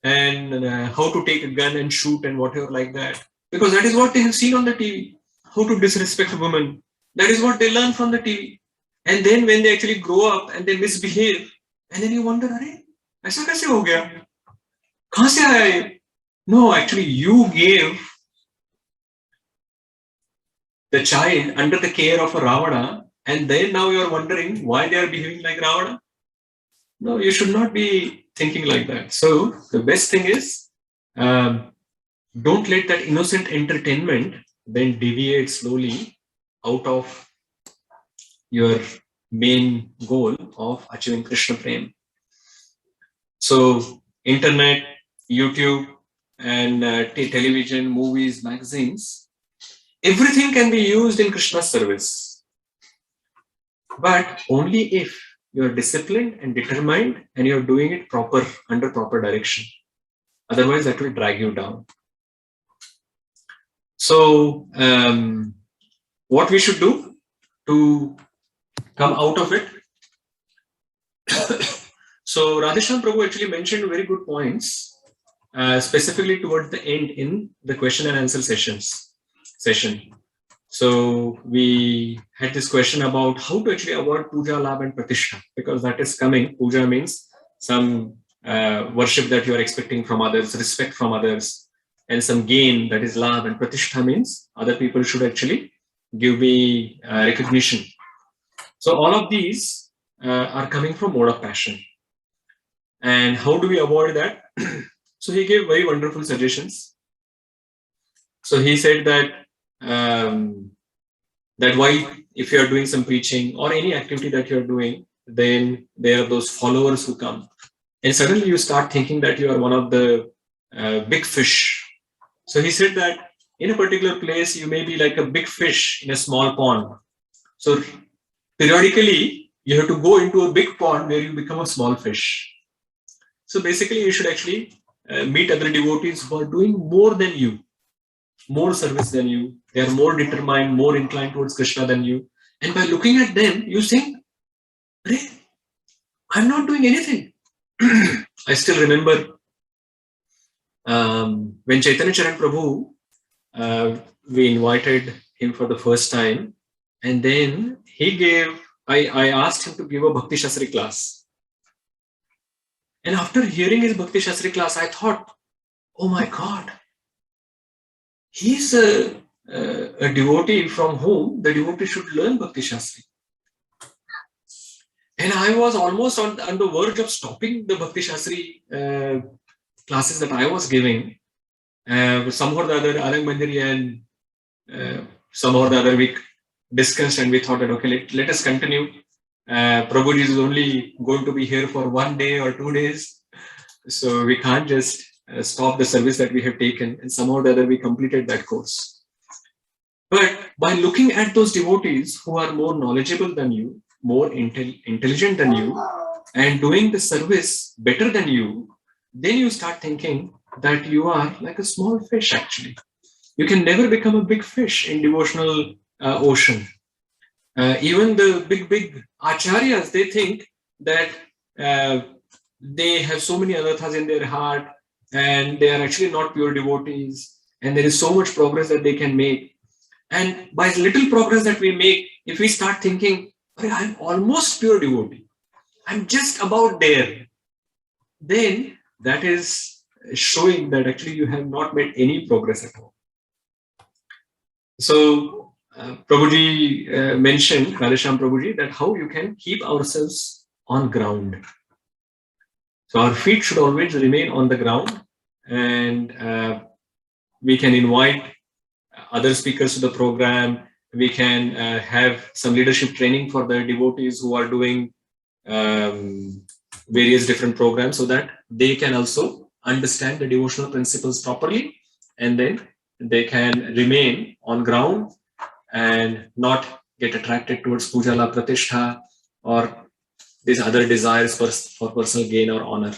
and how to take a gun and shoot and whatever like that. Because that is what they have seen on the TV. How to disrespect a woman. That is what they learn from the TV. And then when they actually grow up and they misbehave, and then you wonder, अरे ऐसा कैसे हो गया? कहाँ से आया ये? No, actually you gave the child under the care of a Ravana, and then now you are wondering why they are behaving like Ravana. No, you should not be thinking like that. So the best thing is, don't let that innocent entertainment then deviate slowly out of your main goal of achieving Krishna Prem. So internet, YouTube, and television, movies, magazines, everything can be used in Krishna's service. But only if you are disciplined and determined and you are doing it under proper direction. Otherwise, that will drag you down. So, what we should do to come out of it? So, Radheshyam Prabhu actually mentioned very good points, specifically towards the end in the question and answer session. So, we had this question about how to actually avoid puja, labh, and pratishtha, because that is coming. Puja means some worship that you are expecting from others, respect from others, and some gain, that is labh, and pratishtha means other people should actually give me recognition. So all of these are coming from mode of passion. And how do we avoid that? So he gave very wonderful suggestions. So he said that that why, if you are doing some preaching or any activity that you are doing, then there are those followers who come, and suddenly you start thinking that you are one of the big fish. So he said that in a particular place, you may be like a big fish in a small pond. So periodically, you have to go into a big pond where you become a small fish. So basically, you should actually meet other devotees who are doing more than you, more service than you. They are more determined, more inclined towards Krishna than you. And by looking at them, you think, "Hey, I'm not doing anything." I still remember when Chaitanya Charan Prabhu, we invited him for the first time, and then I asked him to give a Bhakti Shastri class. And after hearing his Bhakti Shastri class, I thought, oh my God, he's a devotee from whom the devotee should learn Bhakti Shastri. And I was almost on the verge of stopping the Bhakti Shastri classes that I was giving. Somehow or the other, Anand Mandiri and somehow or the other we discussed, and we thought that, okay, let us continue. Prabhuji is only going to be here for 1 day or 2 days. So we can't just stop the service that we have taken. And somehow or the other, we completed that course. But by looking at those devotees who are more knowledgeable than you, more intelligent than you, and doing the service better than you, then you start thinking that you are like a small fish actually. You can never become a big fish in devotional ocean. Even the big acharyas, they think that they have so many anathas in their heart and they are actually not pure devotees, and there is so much progress that they can make. And by little progress that we make, if we start thinking, I'm almost pure devotee, I'm just about there, then that is showing that actually you have not made any progress at all. So Prabhuji mentioned, Radheshyam Prabhuji, that how you can keep ourselves on ground. So our feet should always remain on the ground, and we can invite other speakers to the program. We can have some leadership training for the devotees who are doing various different programs, so that they can also understand the devotional principles properly, and then they can remain on ground and not get attracted towards puja la pratishtha or these other desires for personal gain or honor.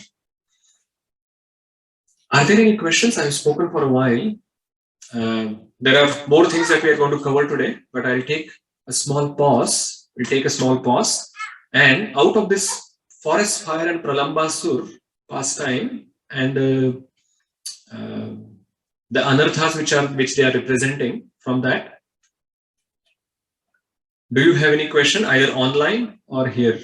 Are there any questions? I've spoken for a while. There are more things that we are going to cover today, but I'll take a small pause. We'll take a small pause, and out of this forest fire and Pralambasur pastime and the anarthas which they are representing from that, do you have any question either online or here?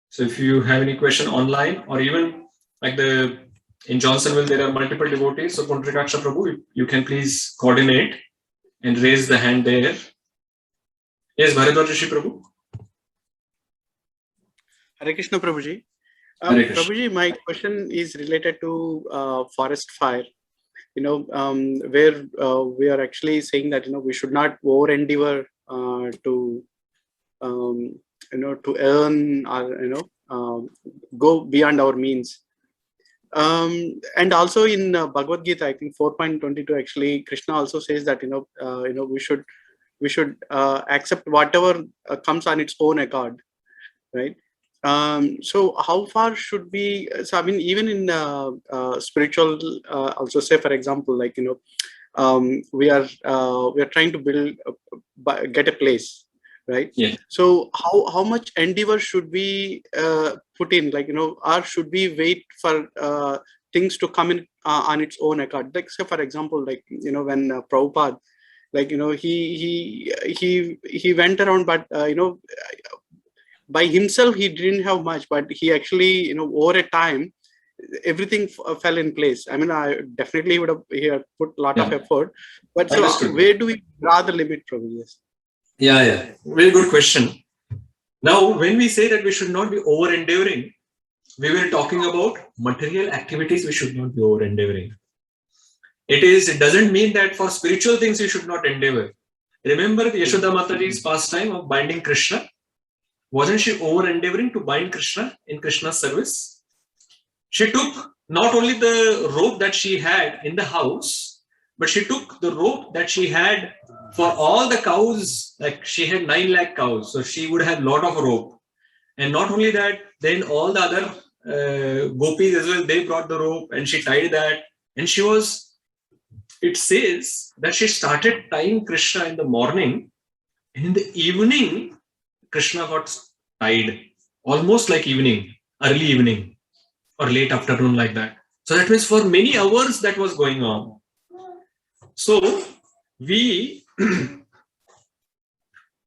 So if you have any question online, or even like in Johnsonville, there are multiple devotees. So Pundarikaksha Prabhu, you can please coordinate and raise the hand there. Yes, Bharadwaj Rishi Prabhu. Hare Krishna Prabhuji. Hare Krishna. Prabhuji, my question is related to forest fire. Where we are actually saying that we should not over endeavor to to earn or go beyond our means. And also in Bhagavad Gita, I think 4.22, actually Krishna also says that we should accept whatever comes on its own accord, right? So how far should we? So I mean, even in spiritual, also say for example, like we are trying to build, get a place, right? Yeah. So how much endeavor should we put in, like or should we wait for things to come in on its own accord? Like say for example, like when Prabhupada, like he went around, but by himself he didn't have much, but he actually over a time everything fell in place. I mean, I definitely would have put a lot of effort, but so where do we draw the limit from? Yes. Yeah, very good question. Now, when we say that we should not be over endeavoring, we were talking about material activities. We should not be over endeavoring. It doesn't mean that for spiritual things we should not endeavor. Remember Yashoda Mataji's pastime of binding Krishna? Wasn't she over endeavoring to bind Krishna in Krishna's service? She took not only the rope that she had in the house, but she took the rope that she had for all the cows. Like she had 9 lakh cows, so she would have a lot of rope. And not only that, then all the other gopis as well, they brought the rope and she tied that. And she was, it says that she started tying Krishna in the morning, and in the evening, Krishna got tied, almost like evening, early evening or late afternoon, like that. So that means for many hours that was going on. So we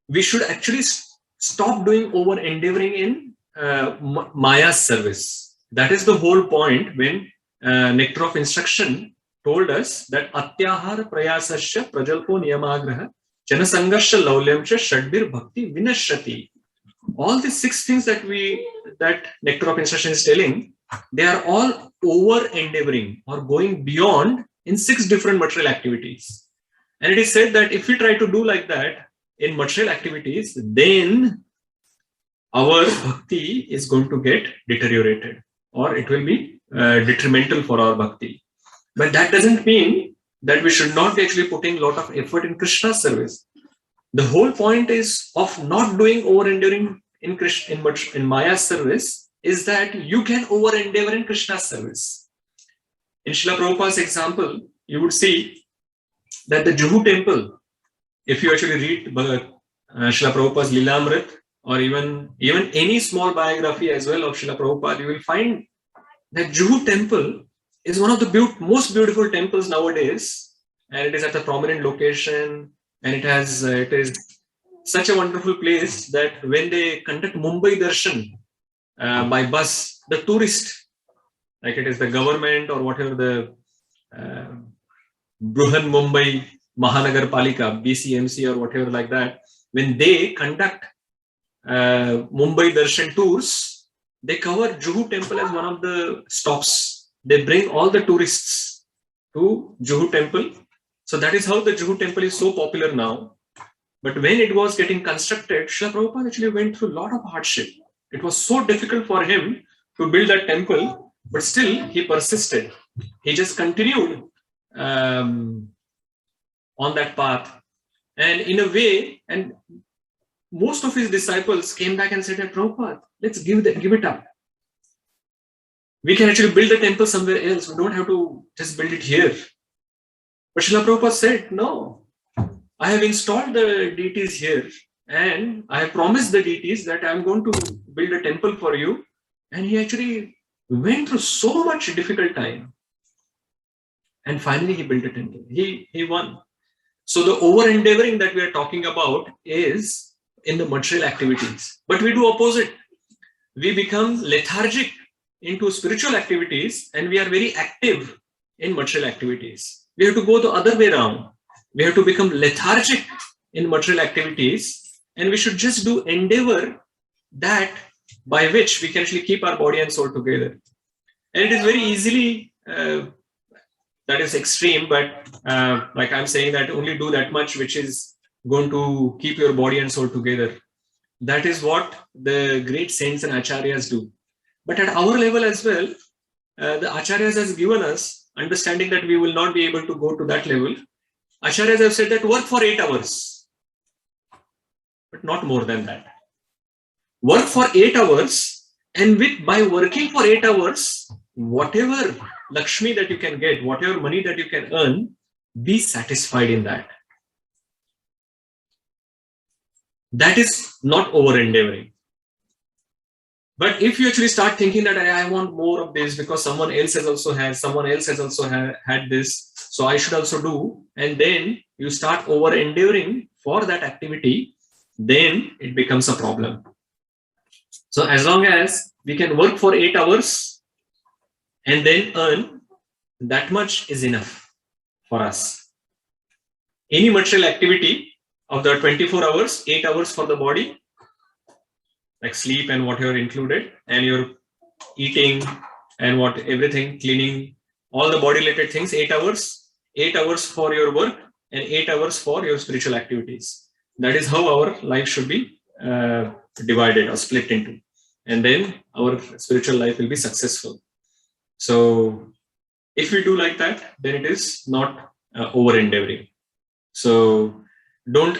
we should actually stop doing over endeavoring in Maya's service. That is the whole point when Nectar of Instruction told us that Atyahar Prayasasya Prajalpo Niyamagraha Janasangasha Laulyamsha Shadbir Bhakti Vinashati. All these 6 things that Nectar of Instruction is telling, they are all over endeavoring or going beyond in 6 different material activities. And it is said that if we try to do like that in material activities, then our bhakti is going to get deteriorated, or it will be detrimental for our bhakti. But that doesn't mean that we should not be actually putting a lot of effort in Krishna's service. The whole point is of not doing over endeavoring in Maya's service is that you can over endeavor in Krishna's service. In Srila Prabhupada's example, you would see that the Juhu temple, if you actually read Srila Prabhupada's Lilamrit, or even any small biography as well of Srila Prabhupada, you will find that Juhu temple is one of the most beautiful temples nowadays, and it is at a prominent location, and it is such a wonderful place that when they conduct Mumbai Darshan by bus, the tourist, like it is the government or whatever, the Bruhan Mumbai Mahanagar Palika, BCMC or whatever like that, when they conduct Mumbai Darshan tours, they cover Juhu temple as one of the stops. They bring all the tourists to Juhu temple. So that is how the Juhu temple is so popular now. But when it was getting constructed, Srila Prabhupada actually went through a lot of hardship. It was so difficult for him to build that temple, but still he persisted. He just continued on that path. And in a way, and most of his disciples came back and said, hey, Prabhupada, let's give it up. We can actually build a temple somewhere else. We don't have to just build it here. But Srila Prabhupada said, no, I have installed the deities here, and I have promised the deities that I'm going to build a temple for you. And he actually went through so much difficult time. And finally he built a temple. He won. So the over endeavoring that we are talking about is in the material activities. But we do opposite. We become lethargic into spiritual activities, and we are very active in material activities. We have to go the other way around. We have to become lethargic in material activities, and we should just do endeavor that by which we can actually keep our body and soul together. And it is very easily, that is extreme, but like I'm saying that only do that much which is going to keep your body and soul together. That is what the great saints and acharyas do. But at our level as well, the acharyas has given us understanding that we will not be able to go to that level. Acharyas have said that work for 8 hours, but not more than that. Work for 8 hours, and by working for 8 hours, whatever Lakshmi that you can get, whatever money that you can earn, be satisfied in that. That is not over endeavoring. But if you actually start thinking that I want more of this because someone else has also had this, so I should also do, and then you start over endeavoring for that activity, then it becomes a problem. So as long as we can work for 8 hours and then earn, that much is enough for us. Any material activity of the 24 hours, 8 hours for the body, like sleep and whatever included, and your eating and everything, cleaning, all the body related things, 8 hours, 8 hours for your work and 8 hours for your spiritual activities. That is how our life should be divided or split into. And then our spiritual life will be successful. So if we do like that, then it is not over endeavoring. So don't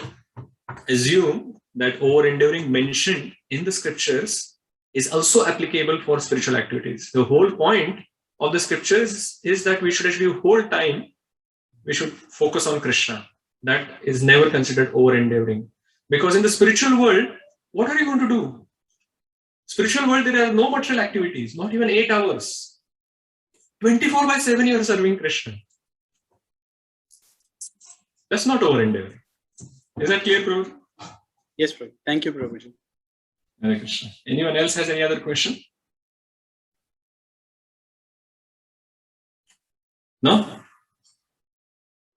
assume that over endeavoring mentioned in the scriptures is also applicable for spiritual activities. The whole point of the scriptures is that we should actually whole time we should focus on Krishna. That is never considered over endeavoring, because in the spiritual world, what are you going to do? Spiritual world, there are no material activities, not even 8 hours. 24/7 you are serving Krishna. That's not over endeavoring. Is that clear, Prabhu? Yes, Prabhu. Thank you, Prabhuji. Hare Krishna. Anyone else has any other question? No?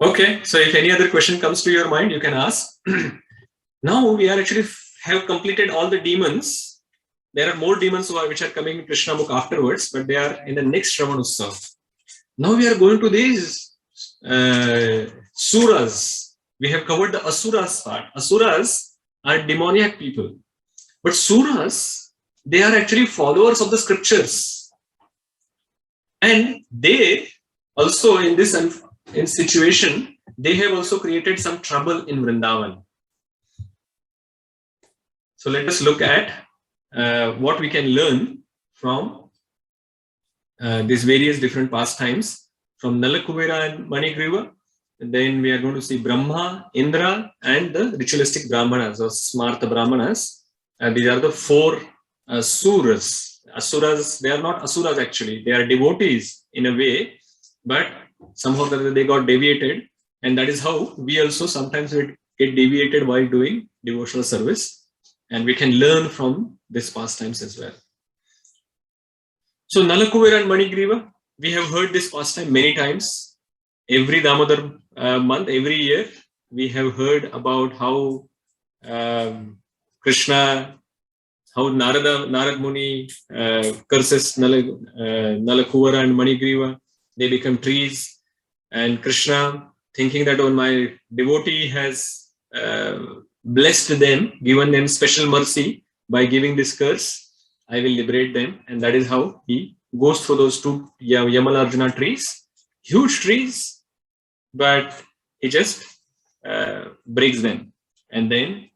Okay, so if any other question comes to your mind, you can ask. Now we are actually have completed all the demons. There are more demons which are coming in Krishna book afterwards, but they are in the next Shravan Utsav. Now we are going to these suras. We have covered the asuras part. Asuras are demoniac people. But suras, they are actually followers of the scriptures. And they also in this situation, they have also created some trouble in Vrindavan. So let us look at what we can learn from these various different pastimes from Nalakuvera and Manigriva. And then we are going to see Brahma, Indra, and the ritualistic Brahmanas or Smarta Brahmanas. These are the 4 suras. Asuras, they are not asuras actually. They are devotees in a way, but somehow they got deviated. And that is how we also sometimes get deviated while doing devotional service. And we can learn from this pastimes as well. So Nalakuvera and Manigriva, we have heard this pastime many times. Every Damodar month, every year, we have heard about how Krishna, how Narad Muni curses Nalakuvara and Manigriva. They become trees. And Krishna, thinking that when my devotee has blessed them, given them special mercy by giving this curse, I will liberate them. And that is how he goes through those 2 Yamalarjuna trees, huge trees, but he just breaks them. And then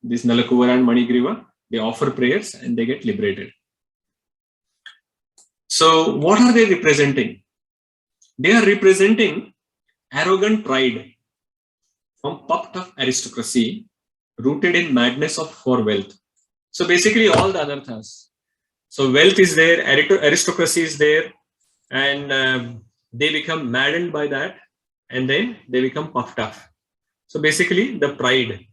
this Nalakuvara and Manigriva, they offer prayers and they get liberated. So what are they representing? They are representing arrogant pride from puffed up aristocracy rooted in madness for wealth. So basically all the anarthas. So wealth is there, aristocracy is there, and they become maddened by that, and then they become puffed up. So basically the pride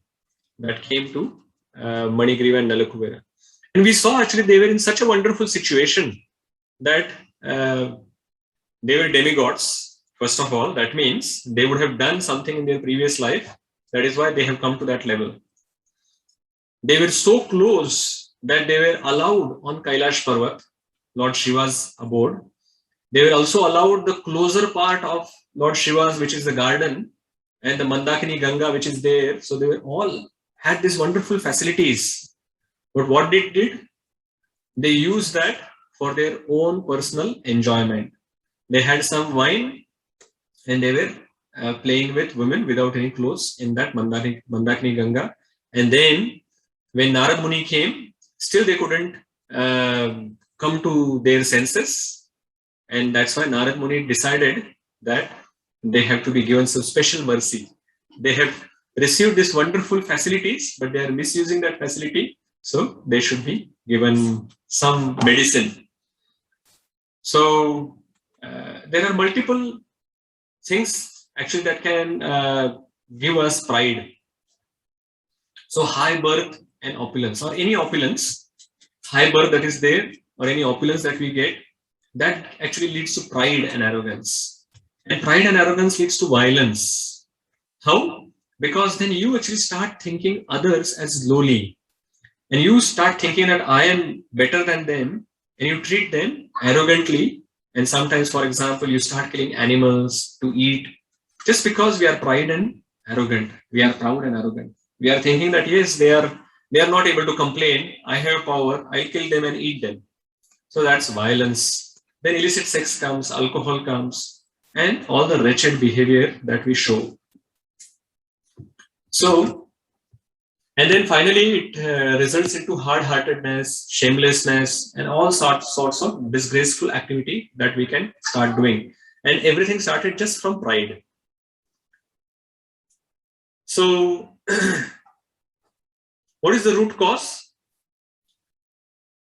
that came to Manigriva and Nalakuvera. And we saw actually they were in such a wonderful situation that they were demigods. First of all, that means they would have done something in their previous life. That is why they have come to that level. They were so close that they were allowed on Kailash Parvat, Lord Shiva's abode. They were also allowed the closer part of Lord Shiva's, which is the garden, and the Mandakini Ganga, which is there. So they were all had these wonderful facilities. But what they did? They used that for their own personal enjoyment. They had some wine and they were playing with women without any clothes in that Mandakini Ganga. And then when Narad Muni came, still they couldn't come to their senses. And that's why Narad Muni decided that they have to be given some special mercy. They have received these wonderful facilities, but they are misusing that facility. So they should be given some medicine. So there are multiple things actually that can give us pride. So high birth and opulence, or any opulence, high birth that is there, or any opulence that we get, that actually leads to pride and arrogance. And pride and arrogance leads to violence. How? Because then you actually start thinking others as lowly. And you start thinking that I am better than them, and you treat them arrogantly. And sometimes, for example, you start killing animals to eat just because we are pride and arrogant. We are proud and arrogant. We are thinking that yes, they are not able to complain. I have power. I'll kill them and eat them. So that's violence. then illicit sex comes, alcohol comes, and all the wretched behavior that we show. So, and then finally it results into hard-heartedness, shamelessness, and all sorts of disgraceful activity that we can start doing. And everything started just from pride. So, what is the root cause?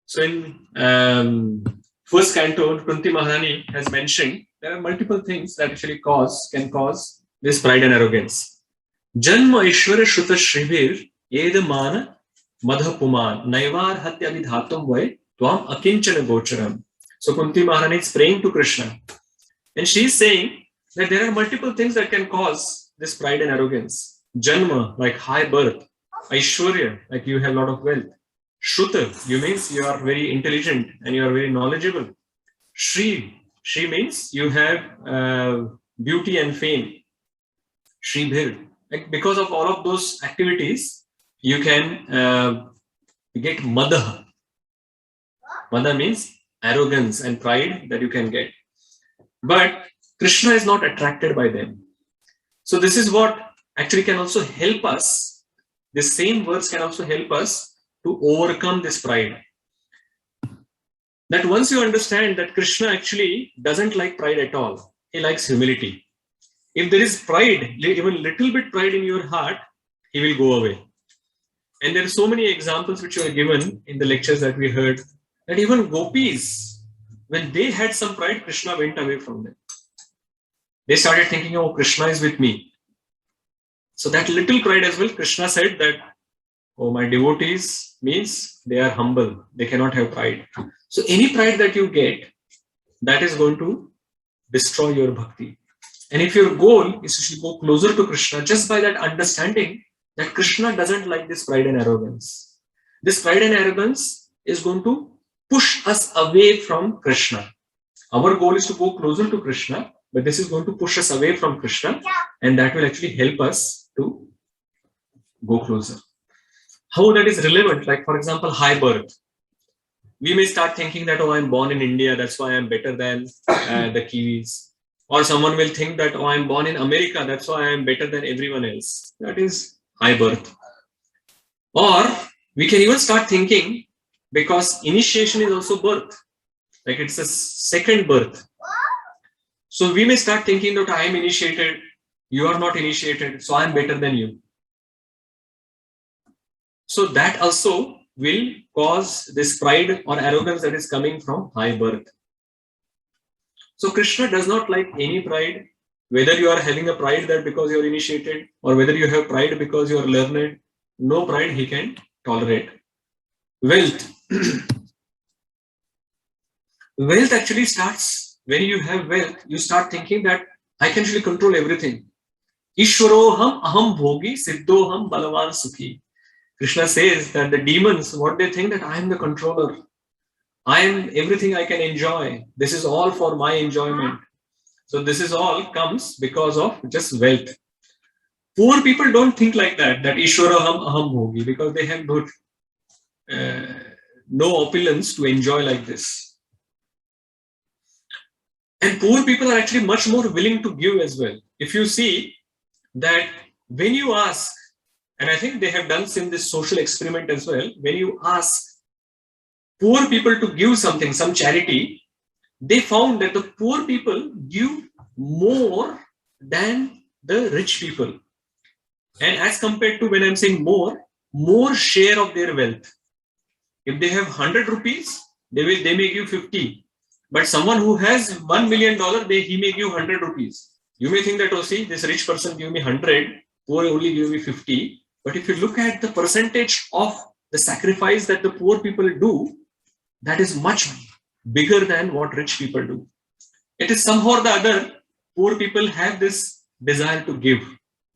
So in first canto, Kunti Maharani has mentioned there are multiple things that actually can cause this pride and arrogance. Janma Ishwara Shruta Shrivir Edamana Madhapuman Naivar Hatya Vidhatam Vai Tvam Akinchana Gocharam. So Kunti Maharani is praying to Krishna. And she is saying that there are multiple things that can cause this pride and arrogance. Janma, like high birth. Aishwarya, like you have a lot of wealth. Shruta, you means you are very intelligent and you are very knowledgeable. Shri means you have beauty and fame. Shribhir, like because of all of those activities, you can get Madha. Madha means arrogance and pride that you can get. But Krishna is not attracted by them. So this is what actually can also help us. The same words can also help us to overcome this pride. That once you understand that Krishna actually doesn't like pride at all, he likes humility. If there is pride, even little bit pride in your heart, he will go away. And there are so many examples which were given in the lectures that we heard, that even gopis, when they had some pride, Krishna went away from them. They started thinking, oh, Krishna is with me. So that little pride as well, Krishna said that, oh, my devotees means they are humble. They cannot have pride. So any pride that you get, that is going to destroy your bhakti. And if your goal is to go closer to Krishna, just by that understanding that Krishna doesn't like this pride and arrogance. This pride and arrogance is going to push us away from Krishna. Our goal is to go closer to Krishna, but this is going to push us away from Krishna, and that will actually help us to go closer. How that is relevant, like for example, high birth. We may start thinking that, oh, I'm born in India, that's why I'm better than the Kiwis. Or someone will think that, oh, I'm born in America, that's why I'm better than everyone else. That is high birth. Or we can even start thinking, because initiation is also birth, like it's a second birth. So we may start thinking that I am initiated, you are not initiated, so I am better than you. So that also will cause this pride or arrogance that is coming from high birth. So Krishna does not like any pride, whether you are having a pride that because you are initiated, or whether you have pride because you are learned. No pride he can tolerate. Wealth. Wealth actually starts, when you have wealth, you start thinking that I can actually control everything. Ishwaroham aham bhogi siddhoham balavan sukhi. Krishna says that the demons, what they think that I am the controller. I am everything I can enjoy. This is all for my enjoyment. So this is all comes because of just wealth. Poor people don't think like that Ishwaraham aham bhogi, because they have no opulence to enjoy like this. And poor people are actually much more willing to give as well. If you see that when you ask, and I think they have done in this social experiment as well, when you ask poor people to give something, some charity, they found that the poor people give more than the rich people. And as compared to when I'm saying more share of their wealth. If they have 100 rupees, they may give 50. But someone who has $1 million, he may give 100 rupees. You may think that, oh, see, this rich person gave me 100, poor only gave me 50. But if you look at the percentage of the sacrifice that the poor people do, that is much bigger than what rich people do. It is somehow or the other, poor people have this desire to give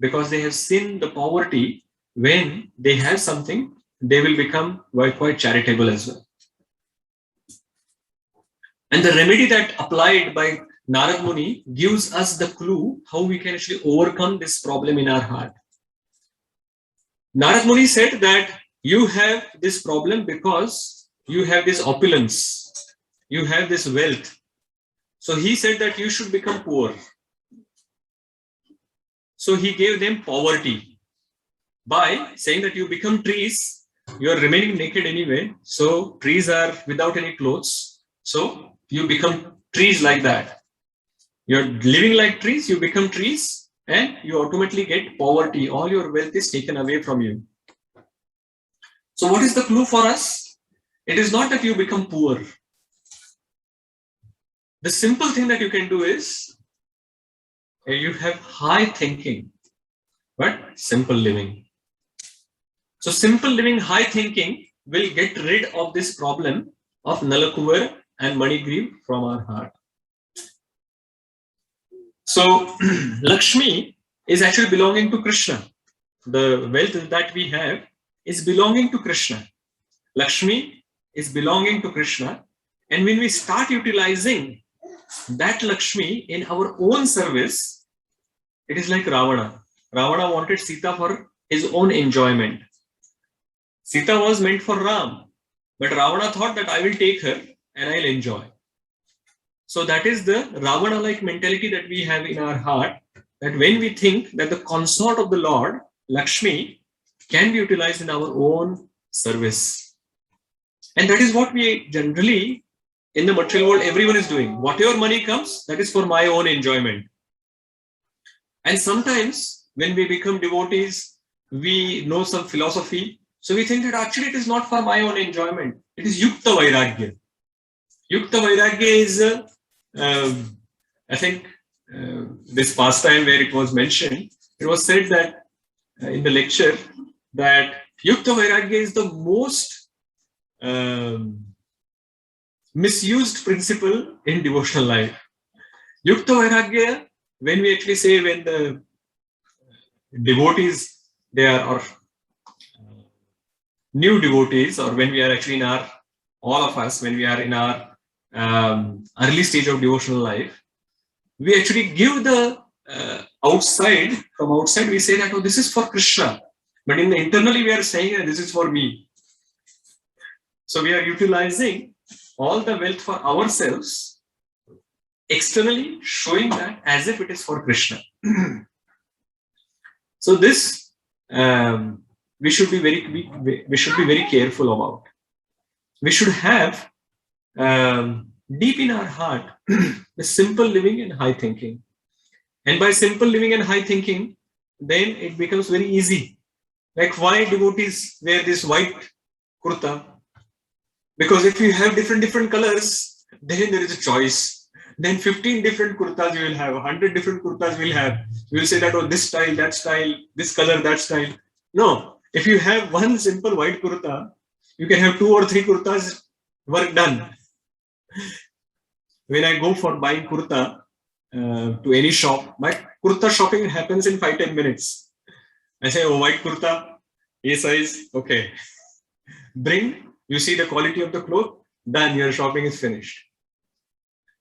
because they have seen the poverty. When they have something, they will become quite charitable as well. And the remedy that applied by Narad Muni gives us the clue how we can actually overcome this problem in our heart. Narad Muni said that you have this problem because you have this opulence, you have this wealth, So he said that you should become poor. So he gave them poverty by saying that you become trees, you are remaining naked anyway. So trees are without any clothes. So you become trees like that. You're living like trees, you become trees, and you automatically get poverty. All your wealth is taken away from you. So what is the clue for us? It is not that you become poor. The simple thing that you can do is you have high thinking, but simple living. So simple living, high thinking will get rid of this problem of Nalakuvar and Manigriv from our heart. So Lakshmi is actually belonging to Krishna. The wealth that we have is belonging to Krishna. Lakshmi is belonging to Krishna. And when we start utilizing that Lakshmi in our own service, it is like Ravana. Ravana wanted Sita for his own enjoyment. Sita was meant for Ram, but Ravana thought that I will take her and I'll enjoy. So that is the Ravana-like mentality that we have in our heart, that when we think that the consort of the Lord, Lakshmi, can be utilized in our own service. And that is what we generally, in the material world, everyone is doing. Whatever money comes, that is for my own enjoyment. And sometimes when we become devotees, we know some philosophy. So we think that actually it is not for my own enjoyment. It is Yukta Vairagya. Yukta Vairagya is, I think, this pastime where it was mentioned, it was said that in the lecture that Yukta Vairagya is the most misused principle in devotional life. Yukta Vairagya, when we actually say when the devotees, they are or new devotees, or when we are actually in our, all of us, when we are in our early stage of devotional life, we actually give the outside, from outside we say that, oh, this is for Krishna. But in the internally we are saying that this is for me. So we are utilizing all the wealth for ourselves, externally showing that as if it is for Krishna. So this we should be very careful about. We should have deep in our heart the simple living and high thinking. And by simple living and high thinking, then it becomes very easy. Like why devotees wear this white kurta? Because if you have different colors, then there is a choice. Then 15 different kurtas you will have, 100 different kurtas you will have. You will say that, oh, this style, that style, this color, that style. No, if you have one simple white kurta, you can have 2 or 3 kurtas, work done. When I go for buying kurta to any shop, my kurta shopping happens in 5-10 minutes. I say, oh, white kurta, A size, okay. Bring, you see the quality of the cloth, done, your shopping is finished.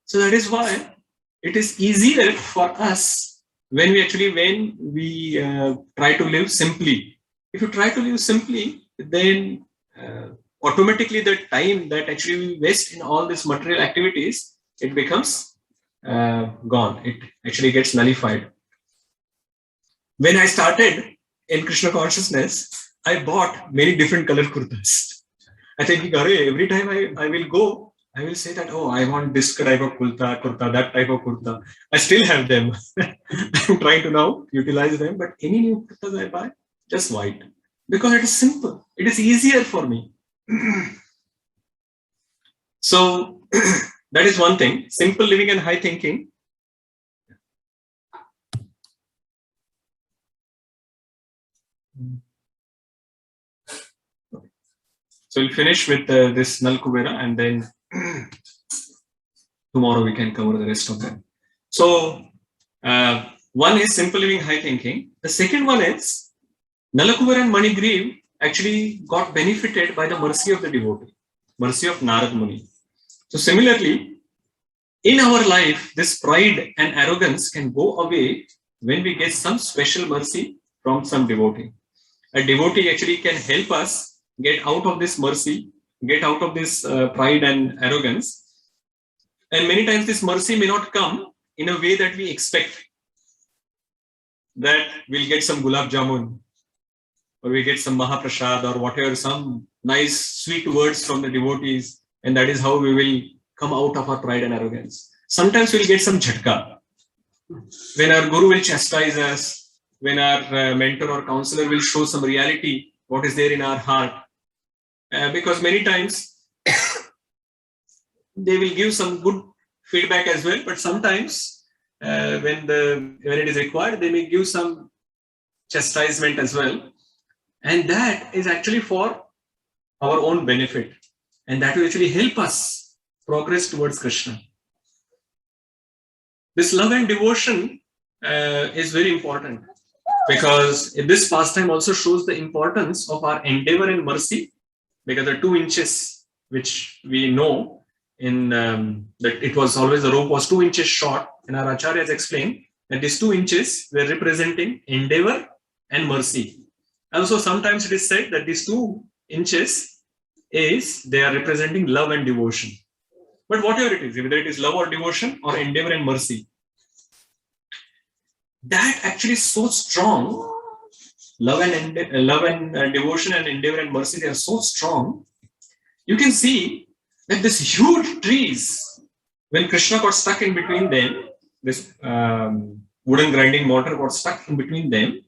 So that is why it is easier for us when we try to live simply. If you try to live simply, then automatically the time that actually we waste in all these material activities, it becomes gone. It actually gets nullified. When I started in Krishna consciousness, I bought many different color kurtas. I think every time I will go, I will say that, oh, I want this type of kurta, that type of kurta. I still have them. I'm trying to now utilize them, but any new kurtas I buy, just white. Because it is simple. It is easier for me. So that is one thing. Simple living and high thinking. So we'll finish with this Nalkuvera, and then tomorrow we can cover the rest of them. So one is simple living, high thinking. The second one is Nalakuvara and Manigriv actually got benefited by the mercy of the devotee, mercy of Narad Muni. So similarly, in our life, this pride and arrogance can go away when we get some special mercy from some devotee. A devotee actually can help us get out of this mercy, get out of this pride and arrogance. And many times this mercy may not come in a way that we expect. That we'll get some gulab jamun, or we get some mahaprasad, or whatever, some nice sweet words from the devotees, and that is how we will come out of our pride and arrogance. Sometimes we'll get some jhatka. When our guru will chastise us, when our mentor or counselor will show some reality, what is there in our heart. Because many times they will give some good feedback as well, but sometimes when it is required, they may give some chastisement as well. And that is actually for our own benefit. And that will actually help us progress towards Krishna. This love and devotion is very important, because this pastime also shows the importance of our endeavor and mercy, because the 2 inches, which we know in that it was always, the rope was 2 inches short, and our Acharya has explained that these 2 inches were representing endeavor and mercy. Also, sometimes it is said that these 2 inches they are representing love and devotion. But whatever it is, whether it is love or devotion or endeavor and mercy, that actually is so strong. Love and devotion and endeavor and mercy, they are so strong. You can see that these huge trees, when Krishna got stuck in between them, this wooden grinding mortar got stuck in between them,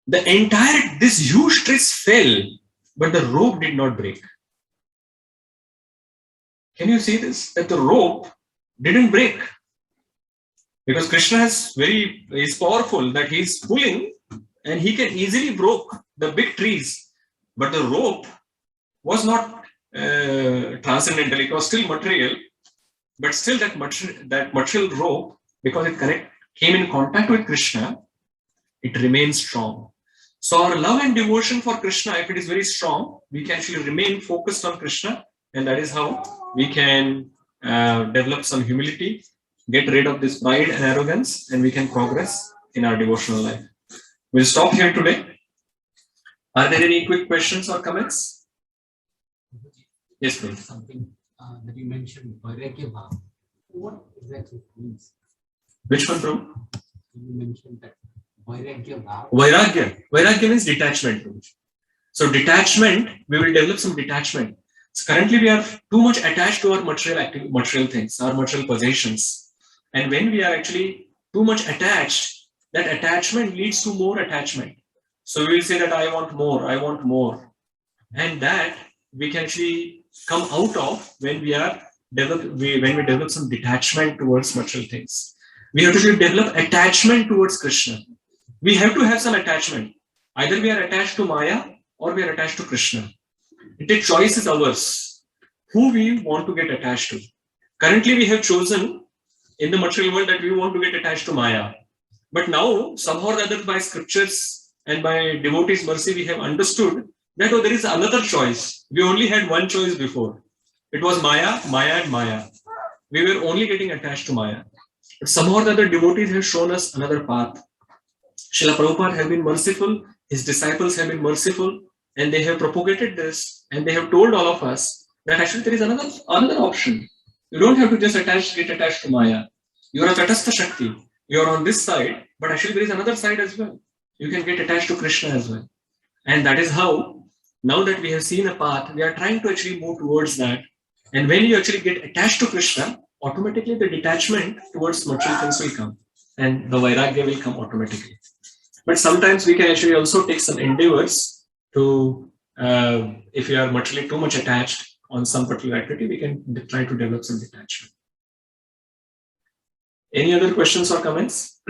these huge trees fell, but the rope did not break. Can you see this? That the rope didn't break. Because Krishna is powerful, that he is pulling and he can easily broke the big trees. But the rope was not transcendental, it was still material. But still that material rope, because it came in contact with Krishna, it remains strong. So our love and devotion for Krishna, if it is very strong, we can actually remain focused on Krishna, and that is how we can develop some humility, get rid of this pride and arrogance, and we can progress in our devotional life. We'll stop here today. Are there any quick questions or comments? Yes, please. Something that you mentioned, Vairagya Bhav. What exactly it means? Which one, bro? You mentioned that Vairagya Bhav. Vairagya means detachment. So detachment, we will develop some detachment. So currently we are too much attached to our material things, our material possessions. And when we are actually too much attached, that attachment leads to more attachment. So we will say that I want more. And that we can actually come out of when we develop some detachment towards material things. We have to develop attachment towards Krishna. We have to have some attachment. Either we are attached to Maya or we are attached to Krishna. The choice is ours, who we want to get attached to. Currently, we have chosen in the material world that we want to get attached to Maya. But now, somehow or other, by scriptures and by devotees' mercy, we have understood that there is another choice. We only had one choice before. It was Maya, Maya, and Maya. We were only getting attached to Maya. But somehow or other, devotees have shown us another path. Srila Prabhupada has been merciful, his disciples have been merciful, and they have propagated this, and they have told all of us that actually there is another option. You don't have to just get attached to Maya. You are a Tatastha Shakti. You are on this side, but actually there is another side as well. You can get attached to Krishna as well. And that is how, now that we have seen a path, we are trying to actually move towards that. And when you actually get attached to Krishna, automatically the detachment towards material things will come. And the Vairagya will come automatically. But sometimes we can actually also take some endeavors to, if you are materially too much attached on some particular activity, we can try to develop some detachment. Any other questions or comments?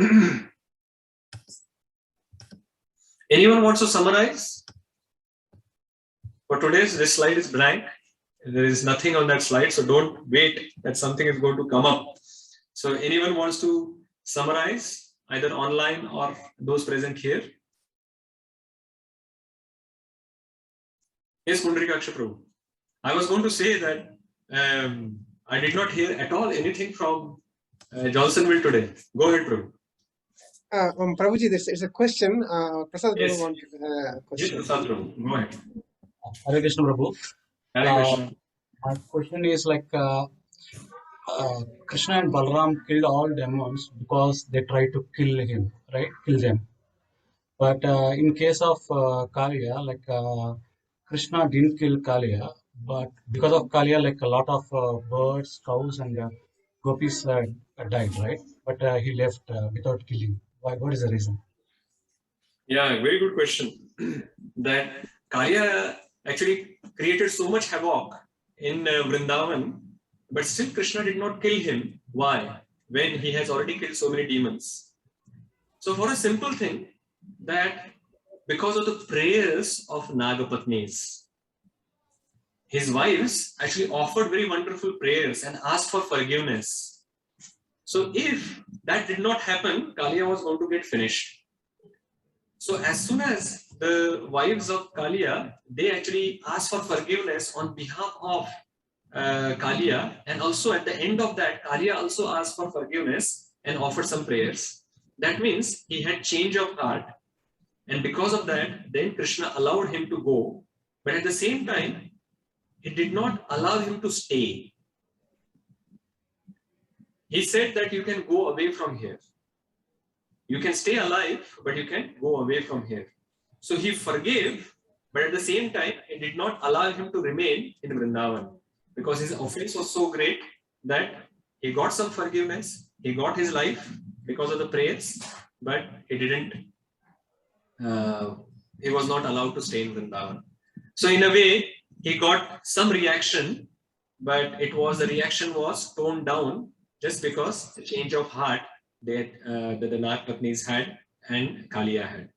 Anyone wants to summarize? For today's, this slide is blank. There is nothing on that slide, so don't wait that something is going to come up. So anyone wants to summarize, either online or those present here? Yes, Pundarikaksha Prabhu. I was going to say that I did not hear at all anything from Johnsonville today. Go ahead, Prabhu. Prabhuji, there's a question. Prasad Yes. Prabhu wanted a question. Yes, Prasad Prabhu. Go ahead. Hare Krishna Prabhu. Hare Krishna. My question is like, Krishna and Balram killed all demons because they tried to kill him, right? Kill them. But in case of Kaliya, like Krishna didn't kill Kaliya, but because of Kaliya, like a lot of birds, cows, and gopis died, right? But he left without killing. Why? What is the reason? Yeah, very good question. That Kaliya actually created so much havoc in Vrindavan, but still Krishna did not kill him. Why? When he has already killed so many demons. So for a simple thing, that because of the prayers of Nagapatnis, his wives actually offered very wonderful prayers and asked for forgiveness. So if that did not happen, Kaliya was going to get finished. So as soon as the wives of Kaliya, they actually asked for forgiveness on behalf of Kaliya, and also at the end of that, Kaliya also asked for forgiveness and offered some prayers. That means he had change of heart, and because of that, then Krishna allowed him to go, but at the same time, he did not allow him to stay. He said that you can go away from here. You can stay alive, but you can go away from here. So he forgave, but at the same time, he did not allow him to remain in Vrindavan because his offense was so great that he got some forgiveness, he got his life because of the prayers, but he didn't, he was not allowed to stay in Vrindavan. So in a way, he got some reaction, but the reaction was toned down just because the change of heart that the Nagapatnis had and Kaliya had.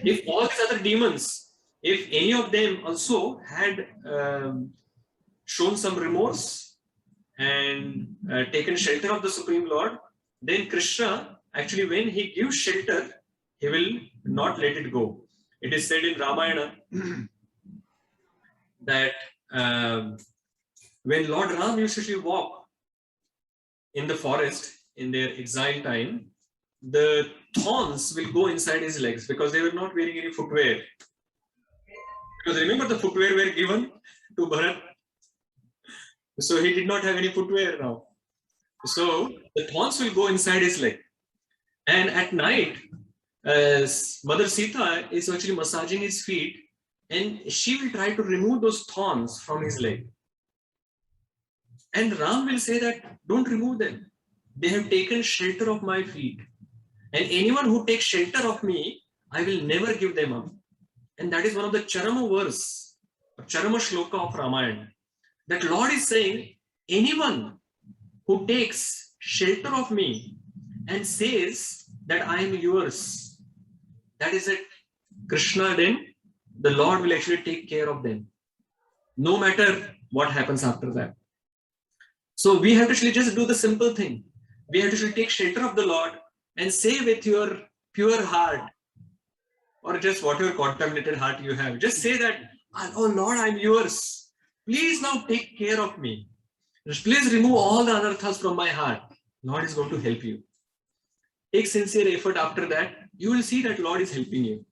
If all these other demons, if any of them also had shown some remorse and taken shelter of the Supreme Lord, then Krishna, actually when he gives shelter, he will not let it go. It is said in Ramayana that when Lord Ram used to walk in the forest in their exile time, the thorns will go inside his legs because they were not wearing any footwear. Because remember, the footwear were given to Bharat. So he did not have any footwear now. So the thorns will go inside his leg. And at night, Mother Sita is actually massaging his feet, and she will try to remove those thorns from his leg. And Ram will say that, don't remove them. They have taken shelter of my feet. And anyone who takes shelter of me, I will never give them up. And that is one of the Charama verse, Charama Shloka of Ramayana. That Lord is saying, anyone who takes shelter of me and says that I am yours, that is it. Krishna, then the Lord will actually take care of them, no matter what happens after that. So we have to actually just do the simple thing. We have to actually take shelter of the Lord and say with your pure heart, or just whatever contaminated heart you have, just say that, oh Lord, I'm yours. Please now take care of me. Please remove all the anarthas from my heart. Lord is going to help you. Take sincere effort after that. You will see that Lord is helping you.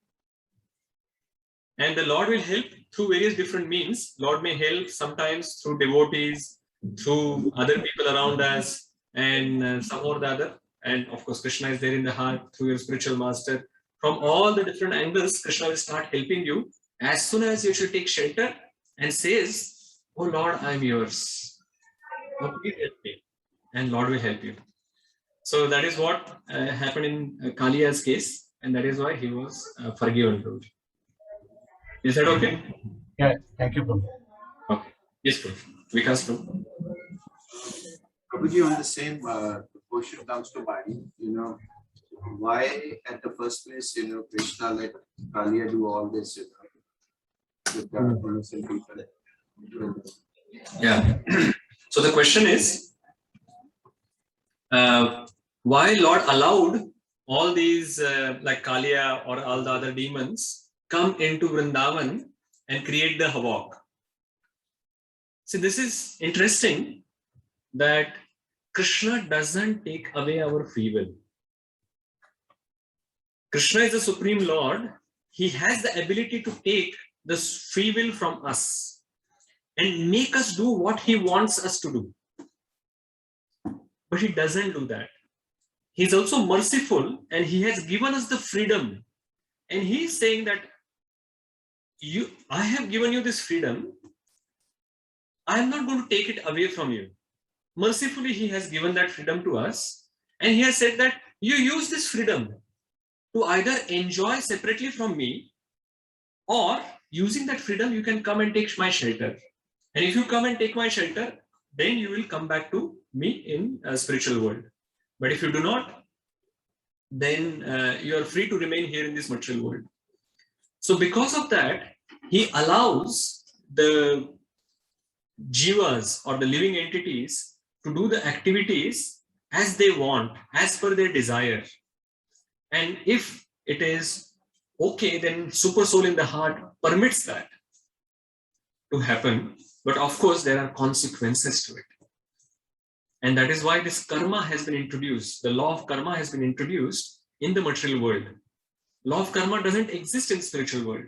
And the Lord will help through various different means. Lord may help sometimes through devotees, through other people around us, and some or the other. And of course, Krishna is there in the heart through your spiritual master. From all the different angles, Krishna will start helping you as soon as you should take shelter and says, oh Lord, I'm yours. Oh, please help me. And Lord will help you. So that is what happened in Kaliya's case, and that is why he was forgiven. Is that okay? Yeah, thank you, Prabhu. Okay. Yes, Prabhu. Vikas, Prabhu. Prabhuji, on the same question comes to mind, why at the first place, Krishna let Kaliya do all this, with the innocent people. Yeah. So the question is, why Lord allowed all these like Kaliya or all the other demons come into Vrindavan and create the havoc? See, this is interesting that Krishna doesn't take away our free will. Krishna is the Supreme Lord. He has the ability to take the free will from us. and make us do what he wants us to do. But he doesn't do that. He's also merciful, and he has given us the freedom. And he's saying that I have given you this freedom. I am not going to take it away from you. Mercifully, he has given that freedom to us. And he has said that you use this freedom to either enjoy separately from me, or using that freedom, you can come and take my shelter. And if you come and take my shelter, then you will come back to me in a spiritual world. But if you do not, then you are free to remain here in this material world. So because of that, he allows the jivas or the living entities to do the activities as they want, as per their desire. And if it is okay, then super soul in the heart permits that to happen. But of course, there are consequences to it. And that is why this karma has been introduced. The law of karma has been introduced in the material world. Law of karma doesn't exist in spiritual world.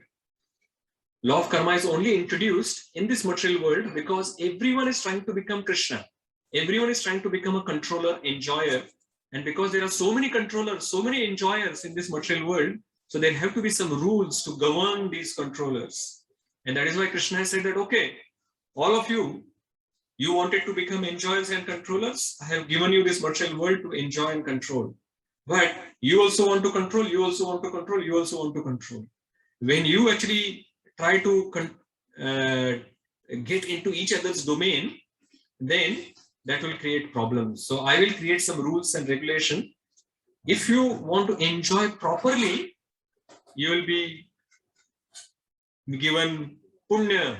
Law of karma is only introduced in this material world because everyone is trying to become Krishna. Everyone is trying to become a controller, enjoyer. And because there are so many controllers, so many enjoyers in this material world, so there have to be some rules to govern these controllers. And that is why Krishna has said that, okay, all of you, you wanted to become enjoyers and controllers. I have given you this material world to enjoy and control. But you also want to control, you also want to control, you also want to control. When you actually try to get into each other's domain, then that will create problems. So I will create some rules and regulation. If you want to enjoy properly, you will be given punya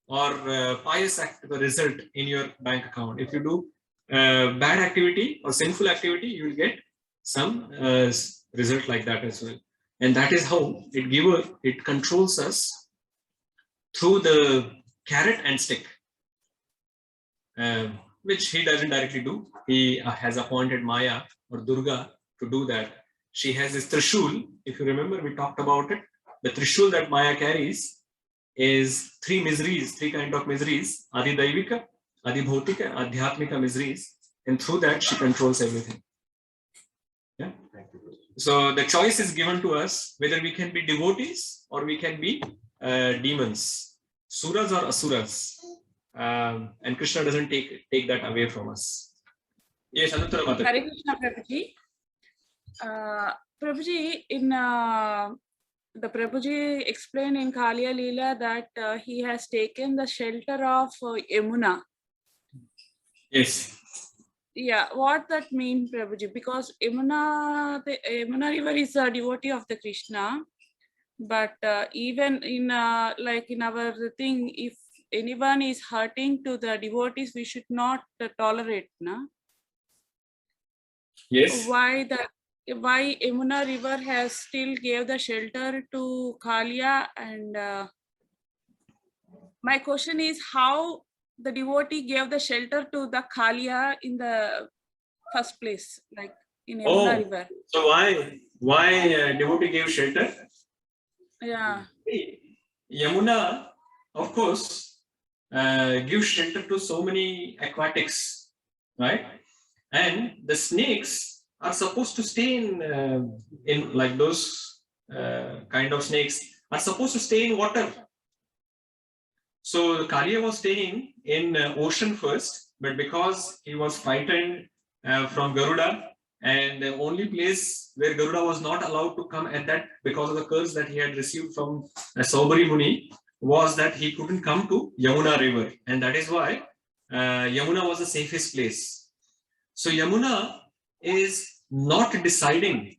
or pious result in your bank account. If you do bad activity or sinful activity, you will get some result like that as well. And that is how it controls us through the carrot and stick, which he doesn't directly do. He has appointed Maya or Durga to do that. She has this Trishul. If you remember, we talked about it. The Trishul that Maya carries is three kind of miseries: Adi Daivika, Adi Bhautika, Adhyatmika miseries. And through that, she controls everything. Yeah. So the choice is given to us whether we can be devotees or we can be demons, suras or asuras. And Krishna doesn't take that away from us. Yes, Anuttara Mata. Hare Krishna, Prabhuji. Prabhuji, in the Prabhuji explained in Kaliya Leela that he has taken the shelter of Yamuna. Yes. Yeah, what that mean, Prabhuji? Because Yamuna river is a devotee of the Krishna, but even in like in our thing, if anyone is hurting to the devotees, we should not tolerate, na? Yes. Why Yamuna river has still gave the shelter to Kaliya, and my question is how the devotee gave the shelter to the Kaliya in the first place, like in Yamuna river. So why devotee gave shelter? Yeah. Yamuna, of course, gives shelter to so many aquatics, right? And the snakes are supposed to stay in like those kind of snakes are supposed to stay in water. So Kaliya was staying in ocean first, but because he was frightened from Garuda, and the only place where Garuda was not allowed to come at that, because of the curse that he had received from Saubari Muni, was that he couldn't come to Yamuna river. And that is why Yamuna was the safest place. So Yamuna is not deciding,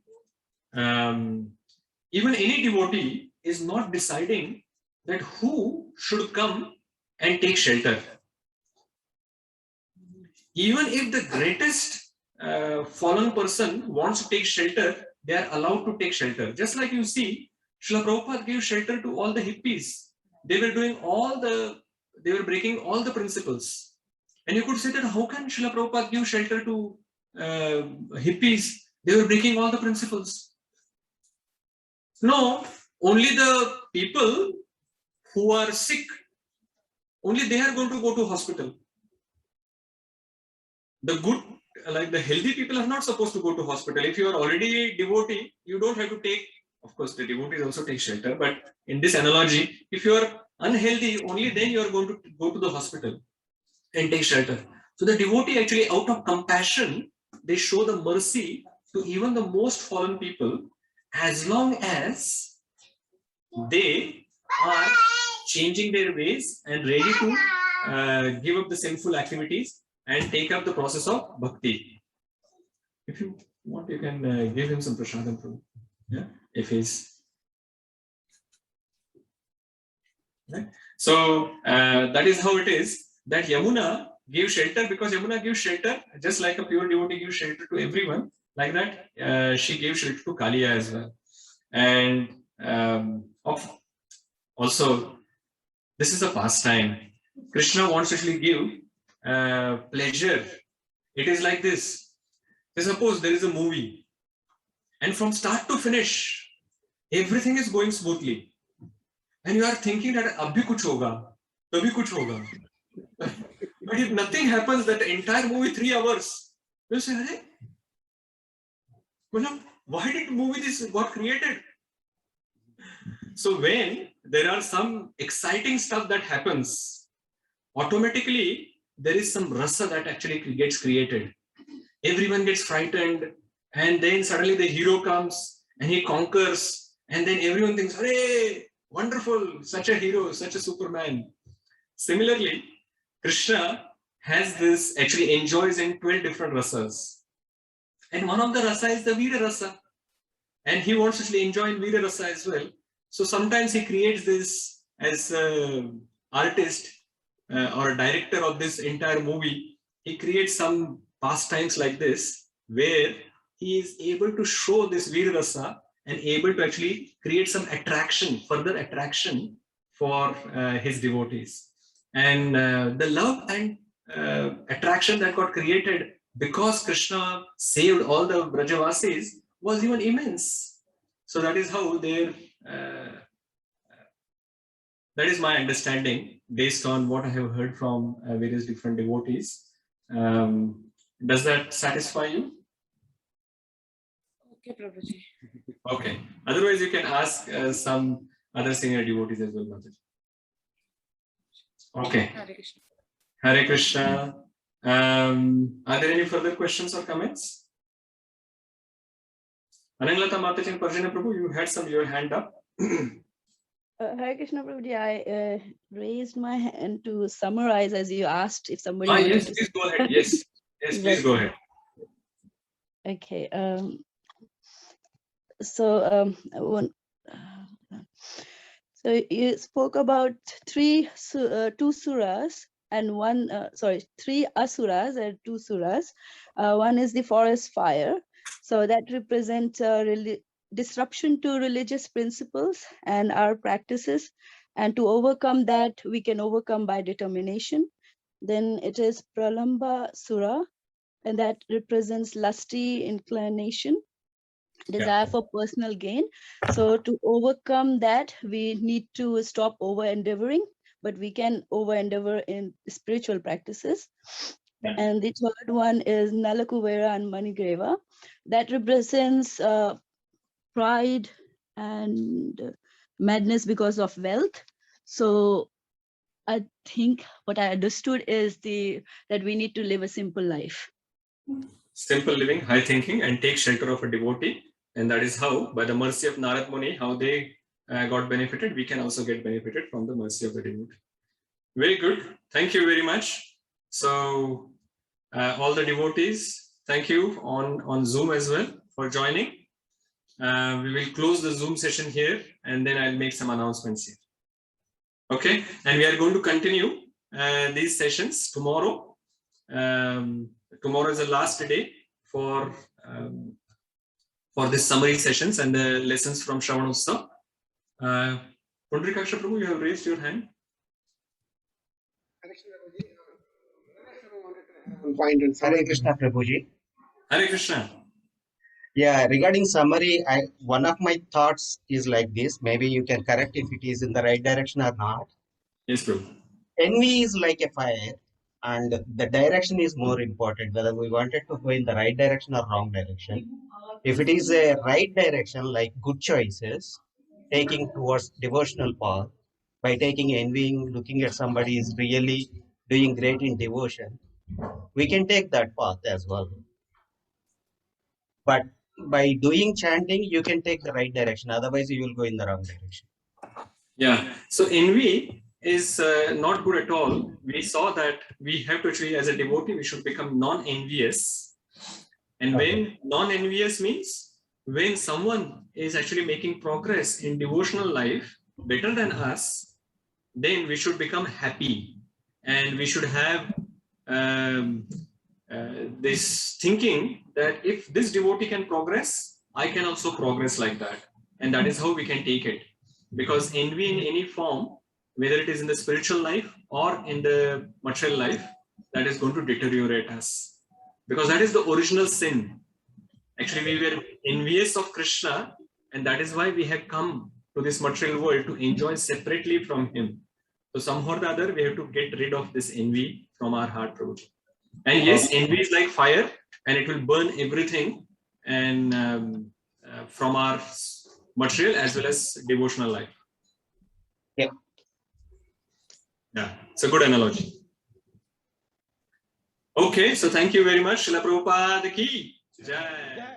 even any devotee is not deciding that who should come and take shelter. Even if the greatest fallen person wants to take shelter, they are allowed to take shelter. Just like you see, Srila Prabhupada gave shelter to all the hippies. They were breaking all the principles. And you could say that how can Srila Prabhupada give shelter to hippies? They were breaking all the principles. No, only the people who are sick, only they are going to go to hospital. The good, like the healthy people are not supposed to go to hospital. If you are already a devotee, you don't have to take, of course, the devotees also take shelter. But in this analogy, if you are unhealthy, only then you are going to go to the hospital and take shelter. So the devotee actually, out of compassion, they show the mercy to even the most fallen people, as long as they are changing their ways and ready to give up the sinful activities and take up the process of bhakti. If you want, you can give him some prasadam from, yeah, if he's. Right? So that is how it is that Yamuna gave shelter, because Yamuna gives shelter just like a pure devotee gives shelter to everyone. Like that, she gave shelter to Kaliya as well. And also, this is a pastime. Krishna wants to actually give pleasure. It is like this. So suppose there is a movie, and from start to finish, everything is going smoothly. And you are thinking that abhi kuch hoga, tabhi kuch hoga. But if nothing happens, that entire movie 3 hours, you say, "Hey, why did movie this got created?" So when there are some exciting stuff that happens, automatically there is some rasa that actually gets created. Everyone gets frightened, and then suddenly the hero comes and he conquers, and then everyone thinks, "Hey, wonderful, such a hero, such a Superman." Similarly, Krishna has this, actually enjoys in 12 different rasas. And one of the rasa is the Veera rasa. And he wants to actually enjoy in Veera rasa as well. So sometimes he creates this as an artist or a director of this entire movie. He creates some pastimes like this, where he is able to show this Veera rasa and able to actually create some attraction, further attraction for his devotees. And the love and attraction that got created because Krishna saved all the Brajavasis was even immense. So that is how that is my understanding based on what I have heard from various different devotees. Does that satisfy you? Okay, Prabhuji. Okay. Otherwise, you can ask some other senior devotees as well, Mataji. Okay. Hare Krishna. Hare Krishna. Are there any further questions or comments? Ananglata Mataji and Parjana Prabhu, you had your hand up. Hare Krishna Prabhuji, I raised my hand to summarize as you asked if somebody wanted Yes, to. please go ahead. Yes, yes, please go ahead. Okay. So you spoke about two suras and one, three asuras and 2 suras. One is the forest fire. So that represents disruption to religious principles and our practices. And to overcome that, we can overcome by determination. Then it is Pralamba Sura, and that represents lusty inclination, desire for personal gain. So to overcome that, we need to stop over endeavoring, but we can over endeavor in spiritual practices. Yeah. And the third one is Nalakuvera and Manigreva. That represents pride and madness because of wealth. So I think what I understood is that we need to live a simple life. Simple living, high thinking, and take shelter of a devotee. And that is how, by the mercy of Narad Muni, how they got benefited, we can also get benefited from the mercy of the devotee. Very good. Thank you very much. So all the devotees, thank you on Zoom as well for joining. We will close the Zoom session here, and then I'll make some announcements here. Okay, and we are going to continue these sessions tomorrow. Tomorrow is the last day for this summary sessions and the lessons from Shravanotsav. Pundrikaksha Prabhu, you have raised your hand. Hare Krishna Prabhuji. Hare Krishna. Yeah, regarding summary, one of my thoughts is like this. Maybe you can correct if it is in the right direction or not. Yes, Prabhu. envy is like a fire, and the direction is more important, whether we wanted to go in the right direction or wrong direction. If it is a right direction, like good choices, taking towards devotional path, by taking envying, looking at somebody is really doing great in devotion, we can take that path as well. But by doing chanting, you can take the right direction. Otherwise, you will go in the wrong direction. Yeah. So envy is not good at all. We saw that we have to actually, as a devotee, we should become non-envious. And when non-envious means when someone is actually making progress in devotional life better than us, then we should become happy, and we should have this thinking that if this devotee can progress, I can also progress like that. And that is how we can take it. Because envy in any form, whether it is in the spiritual life or in the material life, that is going to deteriorate us. Because that is the original sin. Actually, we were envious of Krishna, and that is why we have come to this material world to enjoy separately from him. So somehow or the other, we have to get rid of this envy from our heart, Prabhuji. And yes, envy is like fire, and it will burn everything, and from our material as well as devotional life. Yeah. Yeah, it's a good analogy. Okay, so thank you very much. Srila Prabhupada ki Jai.